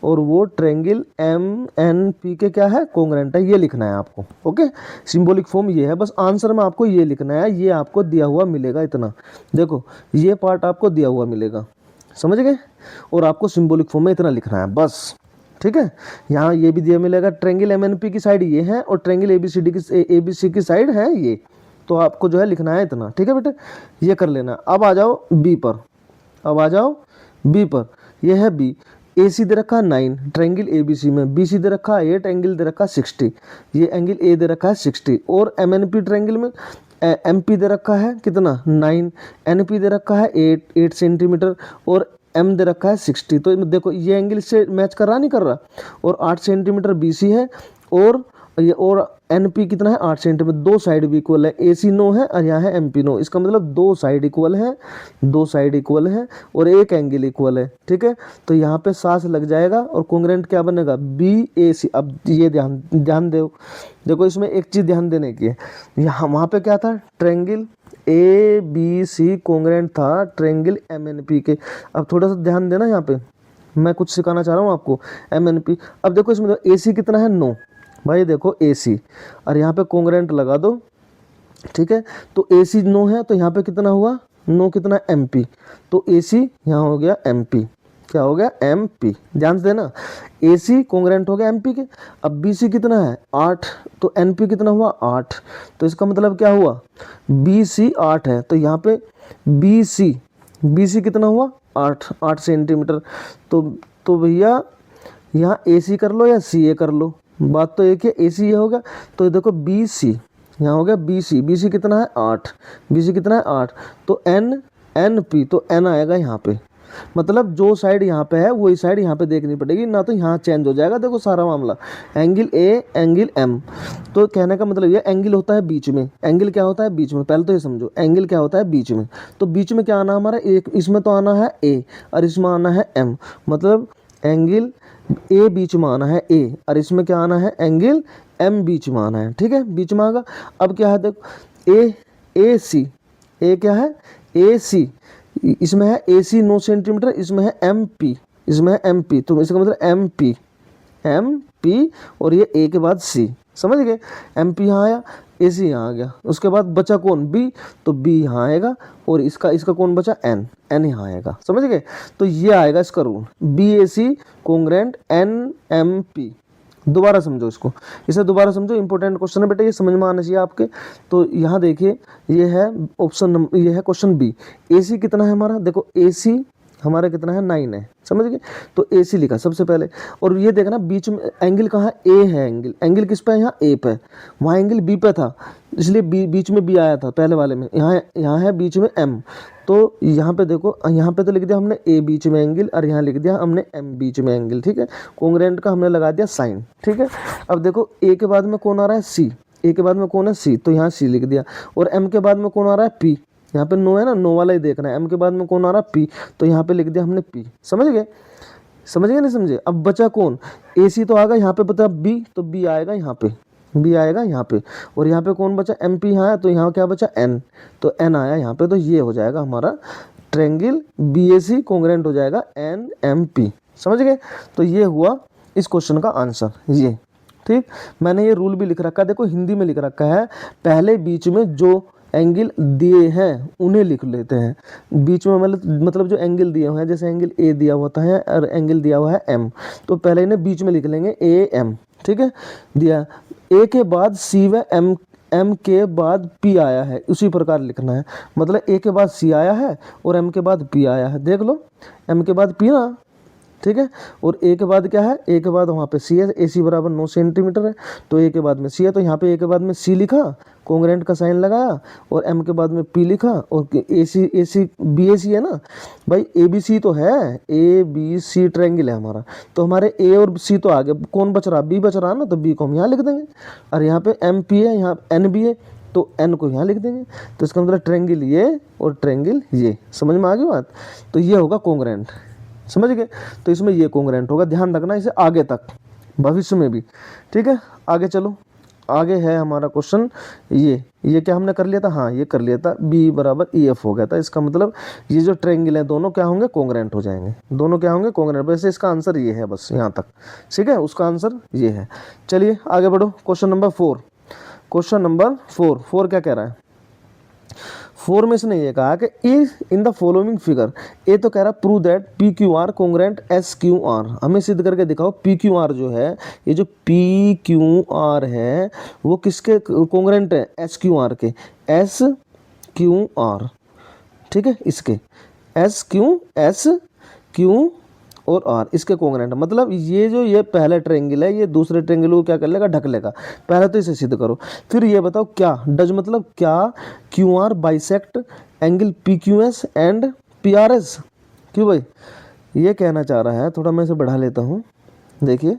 और वो ट्रायंगल एम एन पी के क्या है, कॉन्ग्रेंट है। ये लिखना है आपको, ओके। सिंबॉलिक फॉर्म ये है, बस आंसर में आपको ये लिखना है, ये आपको दिया हुआ मिलेगा इतना, देखो ये पार्ट आपको दिया हुआ मिलेगा, समझ गए, और आपको सिंबॉलिक फॉर्म में इतना लिखना है बस। ठीक है, यहाँ ये भी दिया मिलेगा, ट्रायंगल एम एन पी की साइड ये है और ट्रायंगल ए बी सी की साइड है ये, तो आपको जो है लिखना है इतना। ठीक है बेटे, ये कर लेना। अब आ जाओ बी पर, अब आ जाओ बी पर, यह है बी। ए सी दे रखा है 9 ट्रायंगल ए बी सी में, बी सी दे रखा है 8, एंगल दे रखा है 60, ये एंगल ए दे रखा है 60, और एम एन पी ट्रायंगल में एम पी दे रखा है कितना 9, एन पी दे रखा है 8 सेंटीमीटर, और एम दे रखा है 60। तो देखो ये एंगल से मैच कर रहा नहीं कर रहा, और 8 सेंटीमीटर बी सी है, और ये और एन पी कितना है 8 सेंटीमीटर, दो साइड भी इक्वल है, ए सी 9 है और यहाँ है एम पी 9, इसका मतलब दो साइड इक्वल है, दो साइड इक्वल है और एक एंगल इक्वल है। ठीक है, तो यहाँ पे सास लग जाएगा और कॉन्ग्रेंट क्या बनेगा, बी ए सी। अब ये ध्यान दो, देखो इसमें एक चीज़ ध्यान देने की है, यहाँ वहाँ पे क्या था, triangle A B C congruent था ट्रायंगल एम एन पी के। अब थोड़ा सा ध्यान देना, यहाँ पे मैं कुछ सिखाना चाह रहा हूँ आपको, एम एन पी। अब देखो इसमें ए सी कितना है 9, भाई देखो ए सी, और यहाँ पे कॉन्ग्रेंट लगा दो। ठीक है, तो ए सी 9 है, तो यहाँ पे कितना हुआ 9, कितना एम पी, तो ए सी यहाँ हो गया एम पी, क्या हो गया एम पी, ध्यान से देना, ए सी कॉन्ग्रेंट हो गया एम पी के। अब बी सी कितना है 8, तो एन पी कितना हुआ 8, तो इसका मतलब क्या हुआ, बी सी 8 है, तो यहाँ पे बी सी कितना हुआ 8 सेंटीमीटर। तो भैया यहाँ ए सी कर लो या सी ए कर लो, बात तो एक है, ए सी ये होगा, तो देखो बी सी यहाँ हो गया बी सी कितना है 8, बी सी कितना है 8, तो एन पी, तो एन आएगा यहाँ पे, मतलब जो साइड यहाँ पे है वही साइड यहाँ पे देखनी पड़ेगी, ना तो यहाँ चेंज हो जाएगा। देखो सारा मामला एंगल ए एंगल एम, तो कहने का मतलब ये एंगल होता है बीच में, एंगल क्या होता है बीच में, पहले तो ये समझो एंगल क्या होता है बीच में। तो बीच में क्या आना हमारा, एक इसमें तो आना है ए और इसमें आना है एम, मतलब एंगल ए बीच में आना है ए और इसमें क्या आना है एंगल एम बीच में आना है, ठीक है, बीच में आएगा। अब क्या है देखो, ए सी, ए क्या है, ए सी, इसमें है ए सी 9 सेंटीमीटर, इसमें है एम पी, इसमें है एम पी, तो इसका मतलब एम पी, एम पी, और ये ए के बाद सी, समझ गए, एम पी यहाँ आया, ए सी यहाँ आ गया, उसके बाद बचा कौन, बी, तो बी यहाँ आएगा, और इसका कौन बचा, एन, एन यहाँ आएगा, समझ गए। तो ये आएगा इसका रूल, बी ए सी कोंग्रेंट एन एम पी। दोबारा समझो इसको, इसे दोबारा समझो, इंपॉर्टेंट क्वेश्चन है बेटा, ये समझ में आना चाहिए आपके। तो यहाँ देखिए, ये है ऑप्शन नंबर, ये है क्वेश्चन बी। ए सी कितना है हमारा, देखो ए सी हमारा कितना है, 9 है, समझ गए। तो ए सी लिखा सबसे पहले, और ये देखना बीच में एंगल कहाँ है, ए है एंगल, एंगल किस पे है, यहाँ ए पे, वहाँ एंगल बी पे था, इसलिए बी बीच में बी आया था पहले वाले में, यहाँ है बीच में एम। तो यहाँ पे देखो, यहाँ पे तो लिख दिया हमने ए बीच में एंगल, और यहाँ लिख दिया हमने एम बीच में एंगल, ठीक है, कोंग्रेंट का हमने लगा दिया साइन, ठीक है। अब देखो ए के बाद में कौन आ रहा है, सी, ए के बाद में कौन है, सी, तो यहाँ सी लिख दिया, और एम के बाद में कौन आ रहा है, पी, यहाँ पे नो है ना, नो वाला ही देखना है, एम के बाद में कौन आ रहा है, पी, तो यहाँ पे लिख दिया हमने पी, समझ गए, समझ गए नहीं समझे। अब बचा कौन, ए सी तो आ गया, यहाँ पे बता बी, तो बी आएगा यहाँ पे, बी आएगा यहाँ पे, और यहाँ पे कौन बचा, एम पी यहाँ है, तो यहाँ क्या बचा, एन, तो एन आया यहाँ पे, तो ये हो जाएगा हमारा ट्रेंगल बी ए सी कोंग्रेंट हो जाएगा एन एम पी, समझ गए। तो ये हुआ इस क्वेश्चन का आंसर, ये ठीक। मैंने ये रूल भी लिख रखा है, देखो हिंदी में लिख रखा है, पहले बीच में जो एंगल दिए हैं उन्हें लिख लेते हैं, बीच में मतलब जो एंगल दिए हुए हैं, जैसे एंगल ए दिया होता है और एंगल दिया हुआ है एम, तो पहले इन्हें बीच में लिख लेंगे ए एम, ठीक है, दिया ए के बाद सी व एम, एम के बाद पी आया है, उसी प्रकार लिखना है, मतलब ए के बाद सी आया है और एम के बाद पी आया है, देख लो एम के बाद पी ना, ठीक है, और ए के बाद क्या है, ए के बाद वहाँ पे सी है, ए सी बराबर 9 सेंटीमीटर है, तो ए के बाद में सी है, तो यहाँ पे ए के बाद में सी लिखा, कोंग्रेंट का साइन लगाया, और एम के बाद में पी लिखा, और ए सी बी ए सी है ना भाई, ए बी सी तो है, ए बी सी ट्रायंगल है हमारा, तो हमारे ए और सी तो आ गए, कौन बच रहा, बी बच रहा ना, तो बी को हम यहाँ लिख देंगे, और यहाँ पे एम पी है, यहाँ एन बी है, तो एन को यहाँ लिख देंगे, तो इसका मतलब ट्रायंगल ये और ट्रायंगल ये, समझ में आ गई बात। तो ये होगा कोंग्रेंट, समझ गए। तो इसमें ये कोंग्रेंट होगा, ध्यान रखना इसे आगे तक, भविष्य में भी, ठीक है। आगे चलो, आगे है हमारा क्वेश्चन, ये क्या हमने कर लिया था, हाँ ये कर लिया था, बी बराबर ई एफ हो गया था, इसका मतलब ये जो ट्रायंगल है दोनों क्या होंगे, कोंग्रेंट हो जाएंगे, दोनों क्या होंगे, कोंग्रेंट। वैसे इसका आंसर ये है, बस यहाँ तक, ठीक है, उसका आंसर ये है। चलिए आगे बढ़ो, क्वेश्चन नंबर 4, क्वेश्चन नंबर 4 क्या कह रहा है, 4 में इसने ये कहा कि in the following figure, A तो कह रहा prove that P Q R congruent S Q R, हमें सिद्ध करके दिखाओ पी क्यू आर जो है, ये जो पी क्यू आर है वो किसके कोंग्रेंट है, एस क्यू आर के, एस क्यू आर, ठीक है, इसके एस क्यू और आर इसके कोंग्रेंट, मतलब ये पहला ट्रायंगल है, ये दूसरे ट्रायंगल को क्या कर लेगा, ढक लेगा। पहले तो इसे सिद्ध करो, फिर ये बताओ क्या डज, मतलब क्या Q R bisect angle P Q S and P R S, क्यों भाई ये कहना चाह रहा है, थोड़ा मैं इसे बढ़ा लेता हूँ, देखिए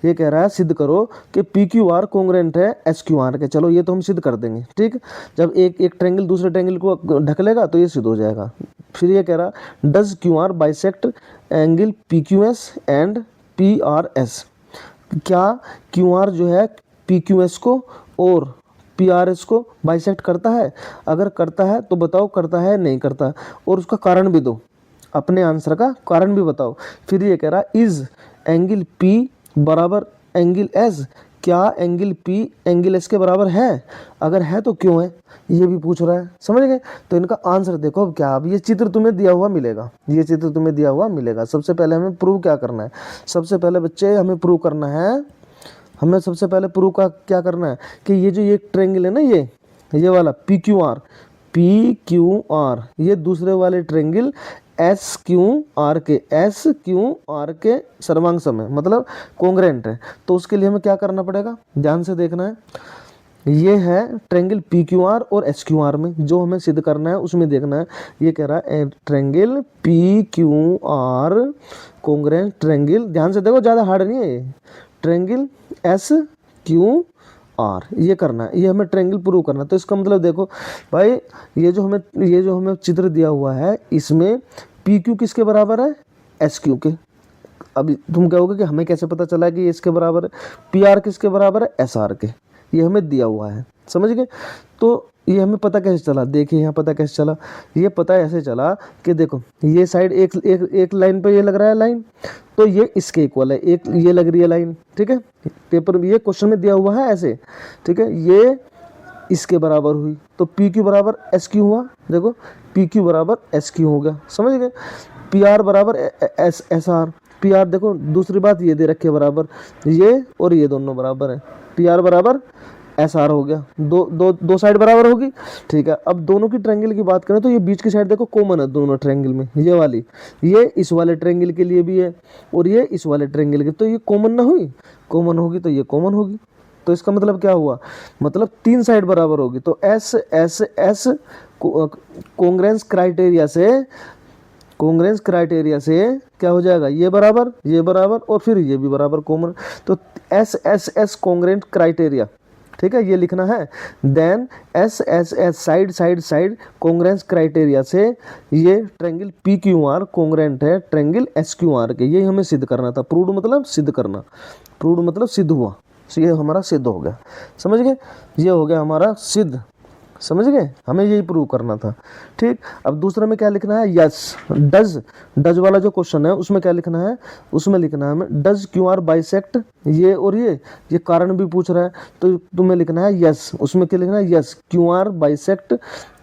ये कह रहा है सिद्ध करो कि पी क्यू आर कोंग्रेंट है एस क्यू आर के। चलो ये तो हम सिद्ध कर देंगे, ठीक, जब एक ट्रायंगल दूसरे ट्रायंगल को ढक लेगा तो ये सिद्ध हो जाएगा। फिर ये कह रहा does Q R bisect angle P Q S and P R S, क्या क्यू आर जो है पी क्यू एस को और पी आर एस को बाइसेक्ट करता है, अगर करता है तो बताओ करता है नहीं करता, और उसका कारण भी दो, अपने आंसर का कारण भी बताओ। फिर ये कह रहा इज एंगल पी बराबर एंगल एस, क्या एंगल पी एंगल एस के बराबर है, अगर है तो क्यों है, ये भी पूछ रहा है, समझ गए। तो इनका आंसर देखो अब क्या, अब ये चित्र तुम्हें दिया हुआ मिलेगा, ये चित्र तुम्हें दिया हुआ मिलेगा। सबसे पहले हमें प्रूव क्या करना है, सबसे पहले बच्चे हमें प्रूव करना है, हमें सबसे पहले प्रूव का क्या करना है कि ये जो ये ट्रायंगल है ना, ये वाला पी क्यू आर ये दूसरे वाले ट्रायंगल एस क्यू आर के सर्वांग समय मतलब कोंग्रेंट है। तो उसके लिए हमें क्या करना पड़ेगा, ध्यान से देखना है, ये है ट्रायंगल पी क्यू आर और एस क्यू आर में जो हमें सिद्ध करना है उसमें देखना है। ये कह रहा है triangle P Q R congruent triangle, ध्यान से देखो ज़्यादा हार्ड नहीं है ये, ट्रायंगल एस क्यू आर ये करना है, ये हमें ट्रायंगल प्रूव करना है। तो इसका मतलब देखो भाई ये जो हमें चित्र दिया हुआ है इसमें पी क्यू किसके बराबर है, एस क्यू के, अब तुम कहोगे कि हमें कैसे पता चला कि ये इसके बराबर है, पी आर किसके बराबर है, एस आर के, ये हमें दिया हुआ है, समझ गए। तो ये हमें पता कैसे चला, देखिए यहाँ पता कैसे चला, ये पता ऐसे चला कि देखो ये साइड एक एक एक लाइन पे ये लग रहा है लाइन, तो ये इसके इक्वल है, एक ये लग रही है लाइन, ठीक है, पेपर में ये क्वेश्चन में दिया हुआ है ऐसे, ठीक है, ये इसके बराबर हुई, तो पी क्यू बराबर एस क्यू हुआ, देखो पी क्यू बराबर एस क्यू हो गया, समझ गए। पी आर बराबर S S R, P R देखो दूसरी बात ये दे रखे बराबर, ये और ये दोनों बराबर है, पी आर बराबर एस आर हो गया, दो साइड बराबर होगी, ठीक है। अब दोनों की ट्रायंगल की बात करें तो ये बीच की साइड देखो कॉमन है दोनों ट्रायंगल में, ये वाली, ये इस वाले ट्रायंगल के लिए भी है और ये इस वाले ट्रायंगल के, तो ये कॉमन ना हुई, कॉमन होगी तो ये कॉमन होगी, तो इसका मतलब क्या हुआ, मतलब तीन साइड बराबर होगी, तो S S S congruence criteria से, कॉन्ग्रेंस क्राइटेरिया से क्या हो जाएगा, ये बराबर और फिर ये भी बराबर कॉमन, तो S S S congruent criteria, ठीक है, ये लिखना है। Then S S S side side side congruence criteria से ये triangle P Q R congruent है ट्रायंगल एस क्यू आर के, ये हमें सिद्ध करना था, प्रूव्ड मतलब सिद्ध करना, प्रूव्ड मतलब सिद्ध हुआ, तो ये हमारा सिद्ध हो गया, समझ गए, ये हो गया हमारा सिद्ध, समझ गए, हमें यही प्रूव करना था, ठीक। अब दूसरे में क्या लिखना है, यस डज, डज वाला जो क्वेश्चन है उसमें क्या लिखना है, उसमें लिखना है हमें डज क्यू आर बाइसेक्ट ये और ये कारण भी पूछ रहा है, तो तुम्हें लिखना है यस, उसमें क्या लिखना है, yes Q R bisect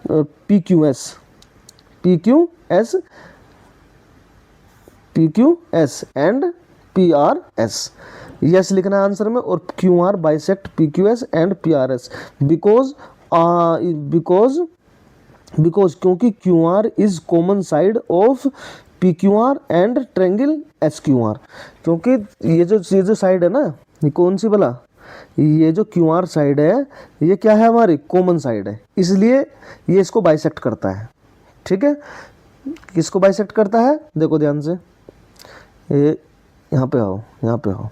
P Q S, P Q S, P Q S and P R S, yes लिखना है आंसर में, और Q R bisect P Q S and P R S, because क्योंकि Q R is common side of P Q R and triangle S Q R, क्योंकि ये जो साइड है ना, ये कौन सी भला, ये जो क्यू आर साइड है ये क्या है, हमारी कॉमन साइड है, इसलिए ये इसको बाइसेक्ट करता है, ठीक है, किसको बाइसेक्ट करता है, देखो ध्यान से, ये यहाँ पे आओ, यहाँ पे आओ,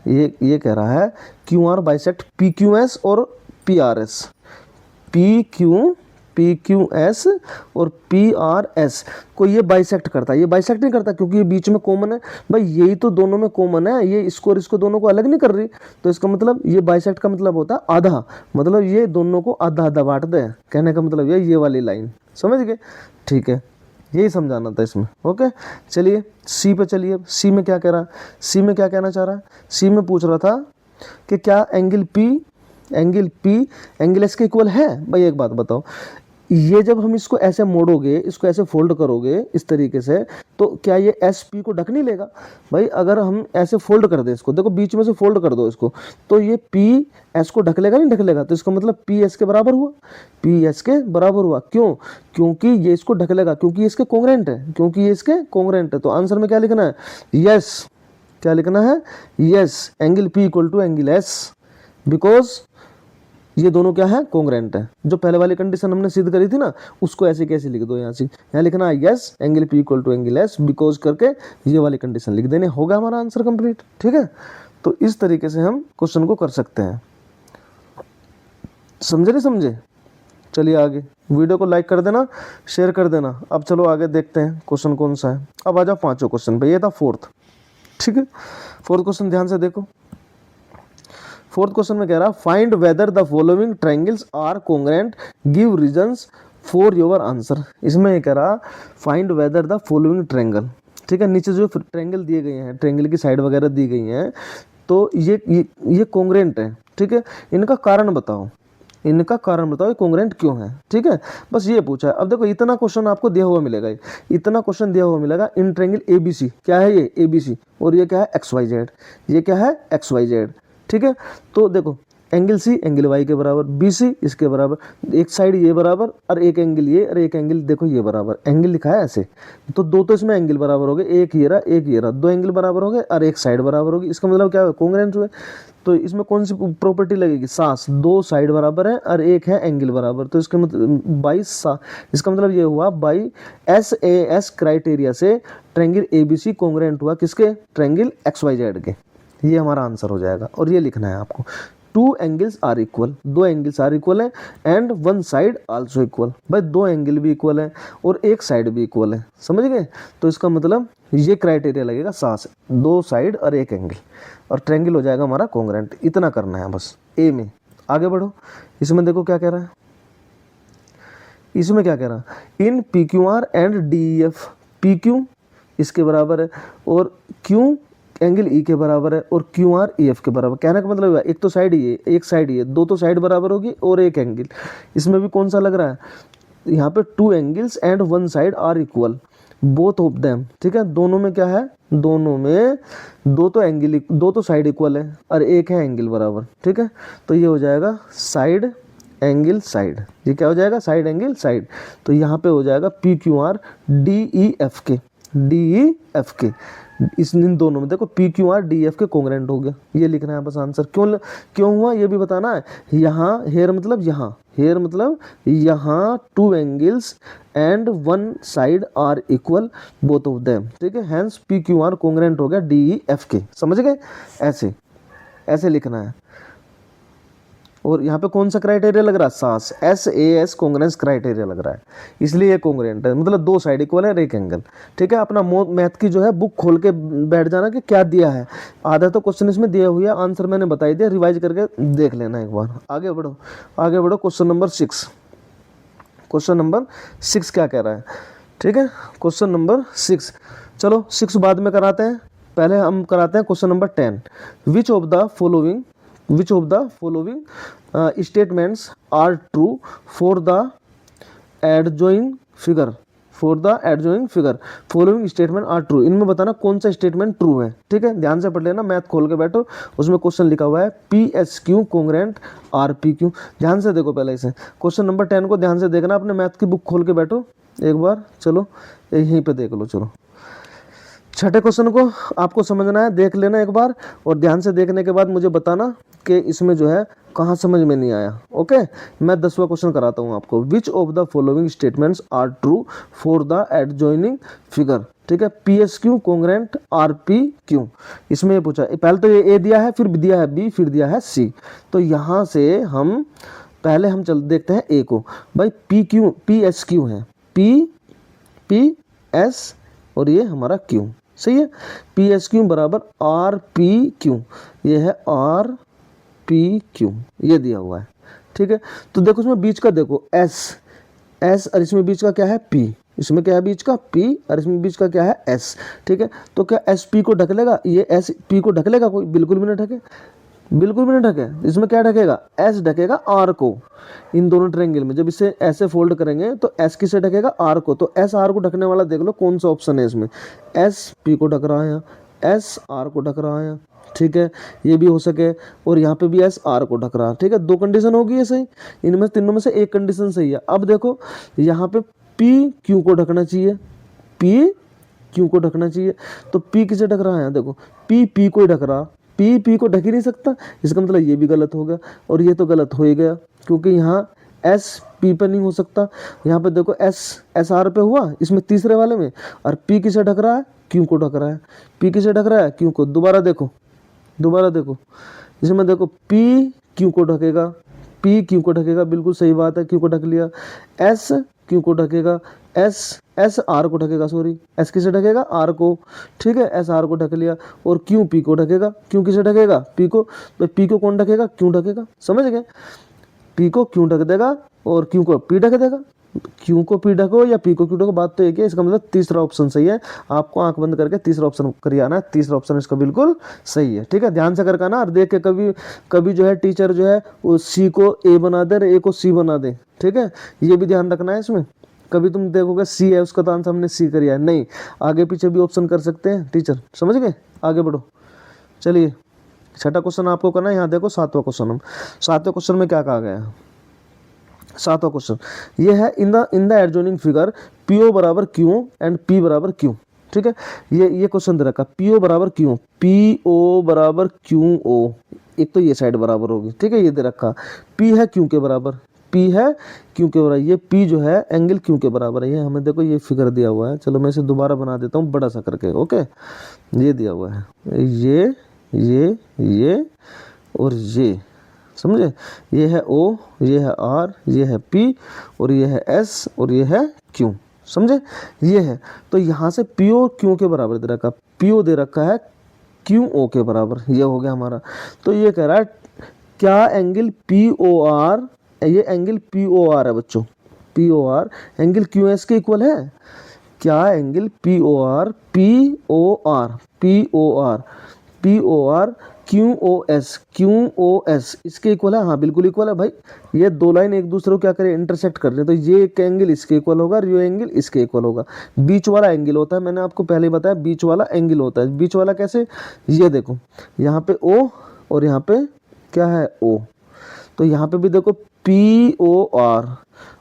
ये कह रहा है Q R bisect P Q S और P R S, P Q S और पी आर एस को ये बाइसेक्ट करता है, ये बाइसेक्ट नहीं करता क्योंकि ये बीच में कॉमन है, भाई यही तो दोनों में कॉमन है, ये इसको और इसको दोनों को अलग नहीं कर रही, तो इसका मतलब ये बाइसेक्ट का मतलब होता है आधा, मतलब ये दोनों को आधा आधा बांट दे, कहने का मतलब ये वाली लाइन, समझ गए, ठीक है, यही समझाना था इसमें, ओके। चलिए सी पे चलिए, सी में क्या कह रहा है, सी में क्या कहना चाह रहा है, सी में पूछ रहा था कि क्या एंगल पी एंगल एस के इक्वल है, भाई एक बात बताओ, ये जब हम इसको ऐसे मोड़ोगे, इसको ऐसे फोल्ड करोगे इस तरीके से, तो क्या ये एस पी को ढक नहीं लेगा, भाई अगर हम ऐसे फोल्ड कर दे इसको, देखो बीच में से फोल्ड कर दो इसको, तो ये पी एस को ढक लेगा नहीं ढक लेगा, तो इसका मतलब पी एस के बराबर हुआ, पी एस के बराबर हुआ, क्यों, क्योंकि ये इसको ढक लेगा, क्योंकि ये इसके कॉन्ग्रेंट है, क्योंकि ये इसके कॉन्ग्रेंट है, तो आंसर में क्या लिखना है, यस, क्या लिखना है, yes angle P equal to angle S, because ये दोनों क्या है, कॉन्ग्रेंट है, जो पहले वाली कंडीशन हमने सिद्ध करी थी ना, उसको ऐसे कैसे लिख दो, यहाँ से यहाँ लिखना है yes angle P equal to angle S because करके ये वाली कंडीशन लिख देने, होगा हमारा आंसर कंप्लीट, ठीक है। तो इस तरीके से हम क्वेश्चन को कर सकते हैं, समझे नहीं समझे। चलिए आगे, वीडियो को लाइक कर देना, शेयर कर देना। अब चलो आगे देखते हैं क्वेश्चन कौन सा है। अब आ जाओ पांचों क्वेश्चन पे, ये था फोर्थ, ठीक है। फोर्थ क्वेश्चन ध्यान से देखो, फोर्थ क्वेश्चन में कह रहा find whether the following triangles are congruent, give reasons for your answer. इसमें ये कह रहा find whether the following triangle, ठीक है। नीचे जो ट्रायंगल दिए गए हैं, ट्रायंगल की साइड वगैरह दी गई हैं, तो ये कॉन्ग्रेंट है, ठीक है। इनका कारण बताओ, इनका कारण बताओ ये कॉन्ग्रेंट क्यों है, ठीक है। बस ये पूछा है। अब देखो इतना क्वेश्चन आपको दिया हुआ मिलेगा, इतना क्वेश्चन दिया हुआ मिलेगा इन ट्रायंगल एबीसी, क्या है ये एबीसी, और ये क्या है एक्स वाई जेड, ये क्या है एक्स वाई जेड, ठीक है। तो देखो एंगल सी एंगल वाई के बराबर, बी सी इसके बराबर, एक साइड ये बराबर और एक एंगल ये और एक एंगल देखो ये बराबर, एंगल लिखा है ऐसे, तो दो तो इसमें एंगल बराबर हो गए, एक ये रहा एक ये रहा, दो एंगल बराबर हो गए और एक साइड बराबर होगी। इसका मतलब क्या है, कॉन्ग्रेंट हुए। तो इसमें कौन सी प्रॉपर्टी लगेगी, सास, दो साइड बराबर है और एक है एंगल बराबर, तो इसका मतलब बाई सा, इसका मतलब ये हुआ by S A S criteria से ट्रायंगल एबीसी कॉन्ग्रेंट हुआ किसके, ट्रायंगल एक्स वाई जेड के। ये हमारा आंसर हो जाएगा और ये लिखना है आपको। टू एंगल्स आर इक्वल, दो एंगल्स आर इक्वल है, and one side also equal, भाई दो एंगल भी इक्वल है और एक साइड भी इक्वल है, समझ गए। तो इसका मतलब ये क्राइटेरिया लगेगा सास, दो साइड और एक एंगल, और ट्रायंगल हो जाएगा हमारा कॉन्ग्रुएंट। इतना करना है बस ए में। आगे बढ़ो, इसमें देखो क्या कह रहा है, इसमें क्या कह रहा है, in P Q R and D F, P Q इसके बराबर है और क्यू एंगल ई के बराबर है और क्यू आर ई एफ के बराबर। कहने का मतलब है एक तो साइड ये, एक साइड ये, दो तो साइड बराबर होगी और एक एंगल। इसमें भी कौन सा लग रहा है, यहाँ पे two angles and one side are equal, both of them, ठीक है। दोनों में क्या है, दोनों में दो तो एंगल, दो तो साइड इक्वल है और एक है एंगल बराबर, ठीक है। तो ये हो जाएगा साइड एंगल साइड, ये क्या हो जाएगा, साइड एंगल साइड। तो यहाँ पे हो जाएगा P Q R D E F के, डी ई एफ के, इन दोनों में देखो P Q R D F के कॉन्ग्रुएंट हो गया। ये लिखना है बस आंसर। क्यों हुआ ये भी बताना है। यहाँ हेयर मतलब यहाँ, हेयर मतलब यहाँ two angles and one side are equal both of them, ठीक है। Hence P Q R congruent हो गया डी ई एफ के, समझ गए। ऐसे ऐसे लिखना है। और यहाँ पे कौन सा क्राइटेरिया लग रहा है, सास, S A S congruence criteria लग रहा है, इसलिए ये कॉन्ग्रुएंट है, मतलब दो साइड इक्वल है और एक एंगल, ठीक है। अपना मैथ की जो है बुक खोल के बैठ जाना कि क्या दिया है, आधा तो क्वेश्चन इसमें दिया हुआ है, आंसर मैंने बताई दिया, रिवाइज करके देख लेना एक बार। आगे बढ़ो, आगे बढ़ो। क्वेश्चन नंबर 6, क्वेश्चन नंबर 6 क्या कह रहा है, ठीक है। क्वेश्चन नंबर 6, चलो 6 बाद में कराते हैं, पहले हम कराते हैं question number 10। Which of the following statements are true for the adjoining figure, for the adjoining figure, following statement are true. इनमें बताना कौन सा स्टेटमेंट ट्रू है, ठीक है। ध्यान से पढ़ लेना, मैथ खोल के बैठो, उसमें क्वेश्चन लिखा हुआ है P S Q congruent are P Q. ध्यान से देखो पहले इसे, क्वेश्चन नंबर 10 को ध्यान से देखना, अपने मैथ की बुक खोल के बैठो एक बार, चलो यहीं पे देख लो। चलो छठे क्वेश्चन को आपको समझना है, देख लेना एक बार, और ध्यान से देखने के बाद मुझे बताना कि इसमें जो है कहाँ समझ में नहीं आया, ओके। मैं 10वां क्वेश्चन कराता हूँ आपको। Which of the following statements are true for the adjoining figure, ठीक है। P S Q congruent are P Q, इसमें ये पूछा, पहले तो ये ए दिया है, फिर दिया है बी, फिर दिया है सी। तो यहाँ से हम पहले हम चल देखते हैं ए को। भाई P Q, P S Q है, पी एस और ये हमारा क्यू, सही है। पी एस क्यू बराबर आर पी क्यू, ये है आर पी क्यू, ये दिया हुआ है, ठीक है। तो देखो इसमें बीच का देखो एस, एस और इसमें बीच का क्या है पी, इसमें क्या है बीच का पी और इसमें बीच का क्या है एस, ठीक है। तो क्या एस पी को ढक लेगा, ये एस पी को ढक लेगा कोई, बिल्कुल भी नहीं ढके, बिल्कुल भी नहीं ढके। इसमें क्या ढकेगा, एस ढकेगा आर को, इन दोनों ट्रायंगल में जब इसे ऐसे फोल्ड करेंगे तो एस किसे ढकेगा, आर को। तो एस आर को ढकने वाला देख लो कौन सा ऑप्शन है इसमें, एस पी को ढक रहा है, एस आर को ढक रहा है, ठीक है। ये भी हो सके, और यहाँ पे भी एस आर को ढक रहा है, ठीक है। दो कंडीशन होगी है सही, इनमें तीनों में से एक कंडीशन सही है। अब देखो यहाँ पे पी क्यू को ढकना चाहिए, पी क्यू को ढकना चाहिए, तो पी किसे ढक रहा है, देखो पी पी को ही ढक रहा, पी पी को ढक ही नहीं सकता, इसका मतलब ये भी गलत हो गया और ये तो गलत हो ही गया, क्योंकि यहाँ एस पी पे नहीं हो सकता। यहाँ पे देखो एस एस आर पे हुआ इसमें तीसरे वाले में, और पी किसे ढक रहा है, क्यू को ढक रहा है, पी किसे ढक रहा है, क्यू को। दोबारा देखो, दोबारा देखो, इसमें देखो पी क्यू को ढकेगा, पी क्यू को ढकेगा, बिल्कुल सही बात है, क्यू को ढक लिया। एस क्यू को ढकेगा, एस एस आर को ढकेगा, सॉरी एस किसे ढकेगा, आर को, ठीक है। एस आर को ढक लिया, और क्यू पी को ढकेगा, क्यू किसे ढकेगा, पी को। तो पी को कौन ढकेगा, क्यू ढकेगा, समझ गए। पी को क्यू ढक देगा और क्यू को पी ढक देगा, क्यू को पी ढको या पी को क्यू ढको, बात तो एक है। इसका मतलब तीसरा ऑप्शन सही है, आपको आंख बंद करके तीसरा ऑप्शन करिए आना है, तीसरा ऑप्शन इसका बिल्कुल सही है, ठीक है। ध्यान से करके आना, और देख के कभी कभी जो है टीचर जो है वो सी को ए बना दे और ए को सी बना दे, ठीक है। ये भी ध्यान रखना है इसमें, कभी तुम देखोगे सी है उसका तो आंसर हमने सी कर दिया, नहीं, आगे पीछे भी ऑप्शन कर सकते हैं टीचर, समझ गए। आगे बढ़ो, चलिए छठा क्वेश्चन आपको करना है। यहाँ देखो 7वां क्वेश्चन, हम 7वें क्वेश्चन में क्या कहा गया है। 7वां क्वेश्चन ये है, in the adjoining figure P O बराबर क्यू एंड पी बराबर क्यू, ठीक है। ये क्वेश्चन दे रखा, पी ओ बराबर क्यू, पी ओ बराबर क्यू ओ, एक तो ये साइड बराबर होगी, ठीक है। ये दे रखा पी है क्यू के बराबर, पी है क्यू के बराबर, ये पी जो है एंगल क्यू के बराबर है। ये हमें देखो ये फिगर दिया हुआ है, चलो मैं इसे दोबारा बना देता हूँ बड़ा सा करके, ओके। ये दिया हुआ है ये और ये, समझे। ये है O, ये है R, ये है P और ये है S और ये है Q, समझे। ये है, तो यहाँ से PO Q के बराबर दे रखा, PO दे रखा है QO के बराबर, ये हो गया हमारा। तो ये कह रहा है क्या एंगल POR, ये एंगल POR है बच्चों, POR एंगल QS के इक्वल है। क्या एंगल POR QOS इसके इक्वल है। हाँ बिल्कुल इक्वल है भाई, ये दो लाइन एक दूसरे को क्या करें, इंटरसेक्ट कर रहे हैं, तो ये एक एंगल इसके इक्वल होगा और ये एंगल इसके इक्वल होगा। बीच वाला एंगल होता है, मैंने आपको पहले ही बताया बीच वाला एंगल होता है। बीच वाला कैसे, ये देखो यहाँ पे O और यहाँ पे क्या है O, तो यहाँ पे भी देखो POR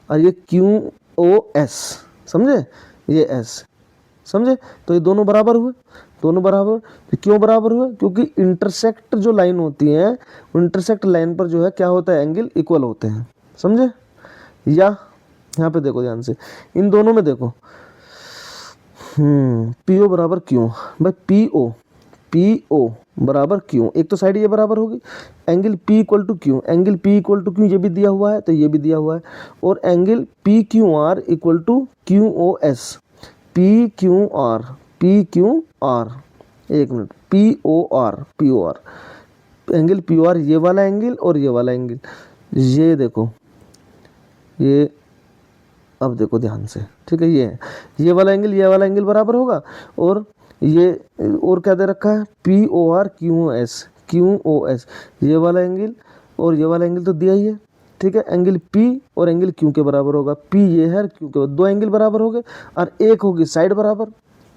और ये QOS, समझे, ये S, समझे। तो ये दोनों बराबर हुए, दोनों बराबर। तो क्यों बराबर हुए, क्योंकि इंटरसेक्ट जो लाइन होती है, इंटरसेक्ट लाइन पर जो है क्या होता है, एंगल इक्वल होते हैं, समझे। या यहाँ पे देखो ध्यान से, इन दोनों में देखो PO बराबर क्यों भाई, PO बराबर क्यों, एक तो साइड ये बराबर होगी, एंगल P इक्वल टू क्यों, एंगल P इक्वल टू क्यों ये भी दिया हुआ है, तो ये भी दिया हुआ है, और angle PQR equal to QOS, PQR, एक मिनट, POR एंगल POR, ये वाला एंगल और ये वाला एंगल, ये देखो, ये अब देखो ध्यान से, ठीक है, ये वाला एंगल ये वाला एंगल बराबर होगा, और ये और क्या दे रखा है, POR QOS ये वाला एंगल और ये वाला एंगल तो दिया ही है, ठीक है। एंगल P और एंगल Q के बराबर होगा, P ये है, Q के, दो एंगल बराबर हो गए, और एक होगी साइड बराबर,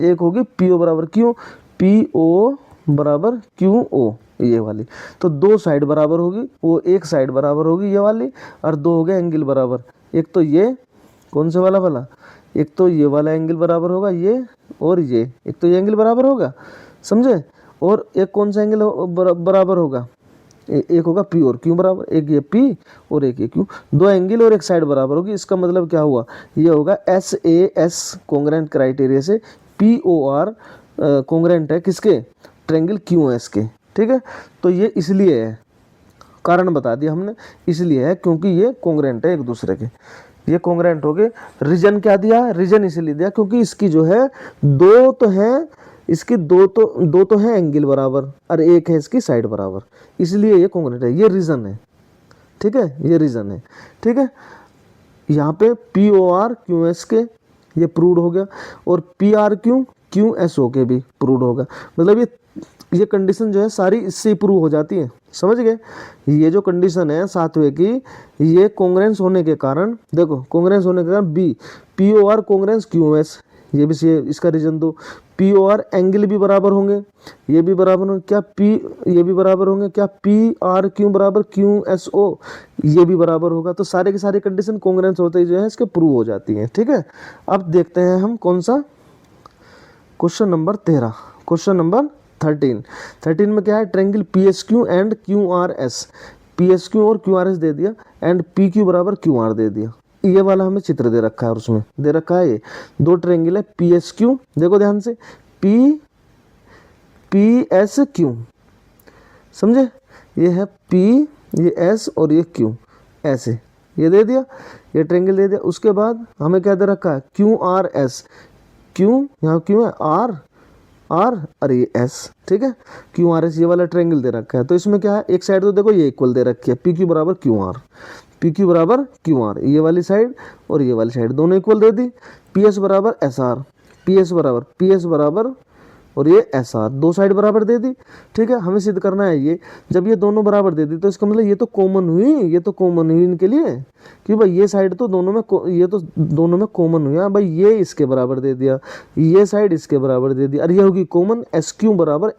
एक होगी PO बराबर क्यों, PO बराबर QO ये वाली, तो दो साइड बराबर होगी, वो एक साइड बराबर होगी ये वाली, और दो हो गए एंगल बराबर, एक तो ये कौन से वाला, एक तो ये वाला एंगल बराबर होगा ये, और ये एक तो ये एंगल बराबर होगा, समझे, और एक कौन सा एंगल बराबर होगा, एक होगा P और Q बराबर, एक ये P और एक ये Q, दो एंगल और एक साइड बराबर होगी। इसका मतलब क्या हुआ, ये होगा SAS कॉन्ग्रेंट क्राइटेरिया से POR कॉन्ग्रेंट है किसके, ट्रायंगल QS के, ठीक है। तो ये इसलिए है, कारण बता दिया हमने, इसलिए है क्योंकि ये कॉन्ग्रेंट है एक दूसरे के, ये कॉन्ग्रेंट हो गए। रीजन क्या दिया, रीजन इसलिए दिया क्योंकि इसकी जो है दो तो है, इसकी दो तो है एंगल बराबर, और एक है इसकी साइड बराबर, इसलिए ये कॉन्ग्रेंट है, ये रीजन है, ठीक है, ये रीजन है, ठीक है। यहाँ पे POR QS के ये प्रूव हो गया, और PRQ QSO के भी प्रूव होगा, मतलब ये कंडीशन जो है सारी इससे प्रूव हो जाती है, समझ गए। ये जो कंडीशन है सातवें की, ये कॉन्ग्रेंस होने के कारण, देखो कॉन्ग्रेंस होने के कारण POR कॉन्ग्रेंस QS, ये भी इसका रीजन दो, POR एंगल भी बराबर होंगे, ये भी बराबर होंगे क्या, ये भी बराबर होंगे क्या, PRQ बराबर QSO ये भी बराबर होगा, तो सारे की सारी कंडीशन कॉन्ग्रेंस होते ही जो है इसके प्रूव हो जाती है, ठीक है। अब देखते हैं हम कौन सा, क्वेश्चन नंबर 13, क्वेश्चन नंबर 13 में क्या है, triangle PSQ and QRS, PSQ और QRS दे दिया, एंड PQ बराबर QR दे दिया, ये वाला हमें चित्र दे रखा है, और उसमें दे रखा है ये दो ट्रायंगल है PSQ, देखो ध्यान से, PSQ, समझे, ये है P, ये S और ये Q, ऐसे ये दे दिया, ये ट्रायंगल दे दिया। उसके बाद हमें क्या दे रखा है, QRS, Q यहाँ Q है, R और ये S, ठीक है, QRS ये वाला ट्रायंगल दे रखा है। तो इसमें क्या है, एक साइड तो देखो ये इक्वल दे रखी है, PQ बराबर QR, ये वाली साइड और ये वाली साइड दोनों इक्वल दे दी, PS बराबर SR, PS बराबर और ये SR, दो साइड बराबर दे दी, ठीक है। हमें सिद्ध करना है ये, जब ये दोनों बराबर दे दी तो इसका मतलब ये तो कॉमन हुई, इनके लिए कि भाई ये साइड तो दोनों में ये तो दोनों में कॉमन हुई, भाई ये इसके बराबर दे दिया, ये साइड इसके बराबर दे दी, और ये होगी कॉमन, SQ बराबर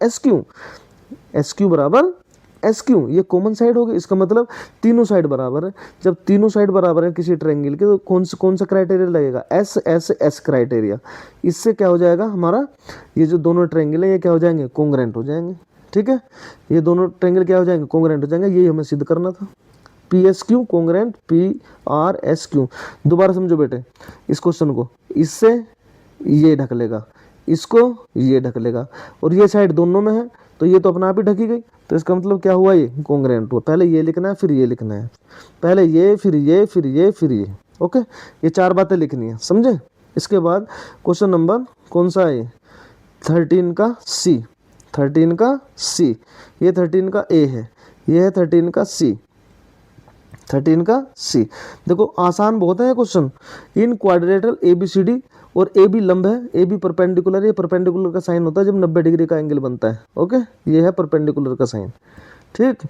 SQ, ये कॉमन साइड होगी, इसका मतलब तीनों साइड बराबर है। जब तीनों साइड बराबर है किसी ट्रायंगल के, तो कौन सा क्राइटेरिया लगेगा, S क्राइटेरिया, इससे क्या हो जाएगा हमारा, ये जो दोनों ट्रायंगल है ये क्या हो जाएंगे, कॉन्ग्रेंट हो जाएंगे, ठीक है, ये दोनों ट्रायंगल क्या हो जाएंगे, कॉन्ग्रेंट हो जाएंगे, यही हमें सिद्ध करना था। PSQ कॉन्ग्रेंट PRSQ, दोबारा समझो बेटे इस क्वेश्चन को, इससे ये ढक लेगा, इसको ये ढक लेगा, और ये साइड दोनों में है, तो ये तो अपने आप ही ढकी गई, तो इसका मतलब क्या हुआ, ये कॉन्ग्रुएंट हुआ। पहले ये लिखना है, फिर ये लिखना है, पहले ये, फिर ये, फिर ये, फिर ये। ओके, ये 4 बातें लिखनी है, समझे। इसके बाद क्वेश्चन नंबर कौन सा है, 13 का सी, 13 का सी, ये 13 का ए है, ये है 13 का सी, 13 का सी। देखो आसान बहुत है ये question. In quadrilateral A B C D, और ए बी लंब है, ए बी परपेंडिकुलर है, परपेंडिकुलर का साइन होता है जब 90 डिग्री का एंगल बनता है। ओके, ये है परपेंडिकुलर का साइन, ठीक।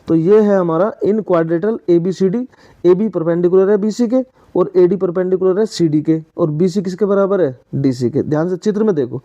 तो ये है हमारा in quadrilateral A B C D, A B perpendicular है बी सी के, और ए डी परपेंडिकुलर है सी डी के, और बी सी किसके बराबर है, डी सी के। ध्यान से चित्र में देखो,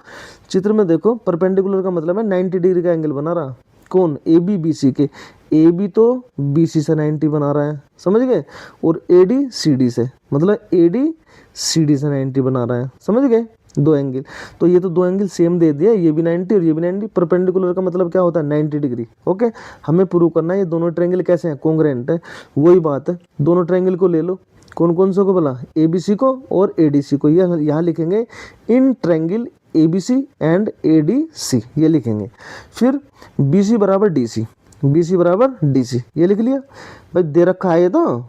चित्र में देखो, परपेंडिकुलर का मतलब है 90 डिग्री का एंगल बना रहा, कौन, ए बी बी सी के, ए बी तो बी सी से 90 बना रहा है, समझ गए, और ए डी सी डी से, मतलब ए डी सी डी से 90 बना रहा है, समझ गए, दो एंगल। तो ये तो दो एंगल सेम दे दिया, ये भी 90 और ये भी 90। परपेंडिकुलर का मतलब क्या होता है, 90 डिग्री। ओके, हमें प्रूव करना है ये दोनों ट्रायंगल कैसे हैं, कॉन्ग्रुएंट है। वही बात है, दोनों ट्रायंगल को ले लो, कौन कौन सा को बोला, ए बी सी को और ए डी सी को। ये यहाँ लिखेंगे in triangle A B C and A D C, ये लिखेंगे। फिर बी सी बराबर डी सी, बी सी बराबर डी सी, ये लिख लिया भाई, दे रखा है ये तो,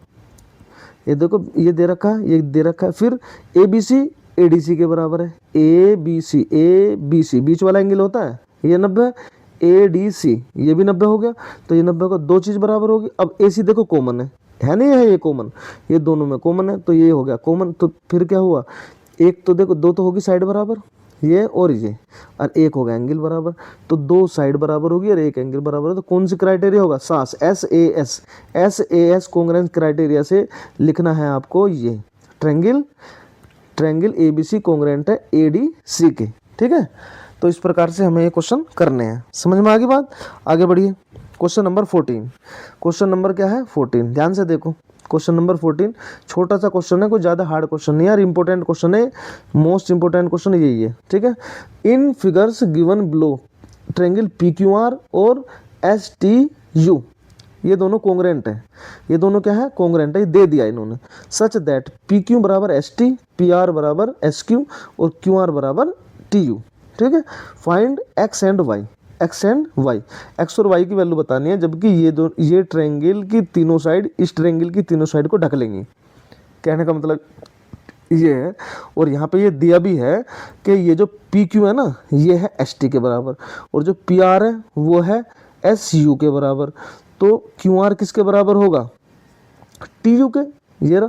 ये देखो ये दे रखा है, ये दे रखा है। फिर ए बी सी ए डी सी के बराबर है, ए बी सी, बीच वाला एंगल होता है ये 90, ए डी सी ये भी 90 हो गया। तो ये 90 का दो चीज़ बराबर होगी। अब ए सी देखो कॉमन है नहीं है, ये कॉमन, ये दोनों में कॉमन है, तो ये हो गया कॉमन। तो फिर क्या हुआ, एक तो देखो, दो तो होगी साइड बराबर, ये और ये, और एक हो गया एंगल बराबर। तो दो साइड बराबर होगी और एक एंगल बराबर है। तो कौन सी क्राइटेरिया होगा, SAS, S A S, S A S congruence criteria से लिखना है आपको। ये triangle A B C congruent है ए डी सी के, ठीक है। तो इस प्रकार से हमें ये क्वेश्चन करने हैं, समझ में आ गई बात। आगे बढ़िए, क्वेश्चन नंबर 14। क्वेश्चन नंबर क्या है, 14। ध्यान से देखो, क्वेश्चन नंबर 14 छोटा सा क्वेश्चन है, कोई ज़्यादा हार्ड क्वेश्चन नहीं यार, इंपॉर्टेंट क्वेश्चन है, मोस्ट इंपॉर्टेंट क्वेश्चन यही है, ठीक है। In figures given below triangle P Q R और एस टी यू, ये दोनों कॉन्ग्रुएंट है, ये दोनों क्या है, कॉन्ग्रुएंट है, ये दे दिया इन्होंने। सच दैट पी क्यू बराबर एस टी, पी आर बराबर एस क्यू और क्यू आर बराबर टी यू, ठीक है। Find X and Y, X and Y, X और वाई की वैल्यू बतानी है, जबकि ये ट्रायंगल की तीनों साइड इस ट्रायंगल की तीनों साइड को ढक लेंगी। कहने का मतलब ये है, और यहाँ पे ये दिया भी है कि ये जो पी क्यू है ना, ये है एस टी के बराबर, और जो पी आर है वो है एस यू के बराबर। तो क्यू आर किसके बराबर होगा, टी यू के, ये रहा,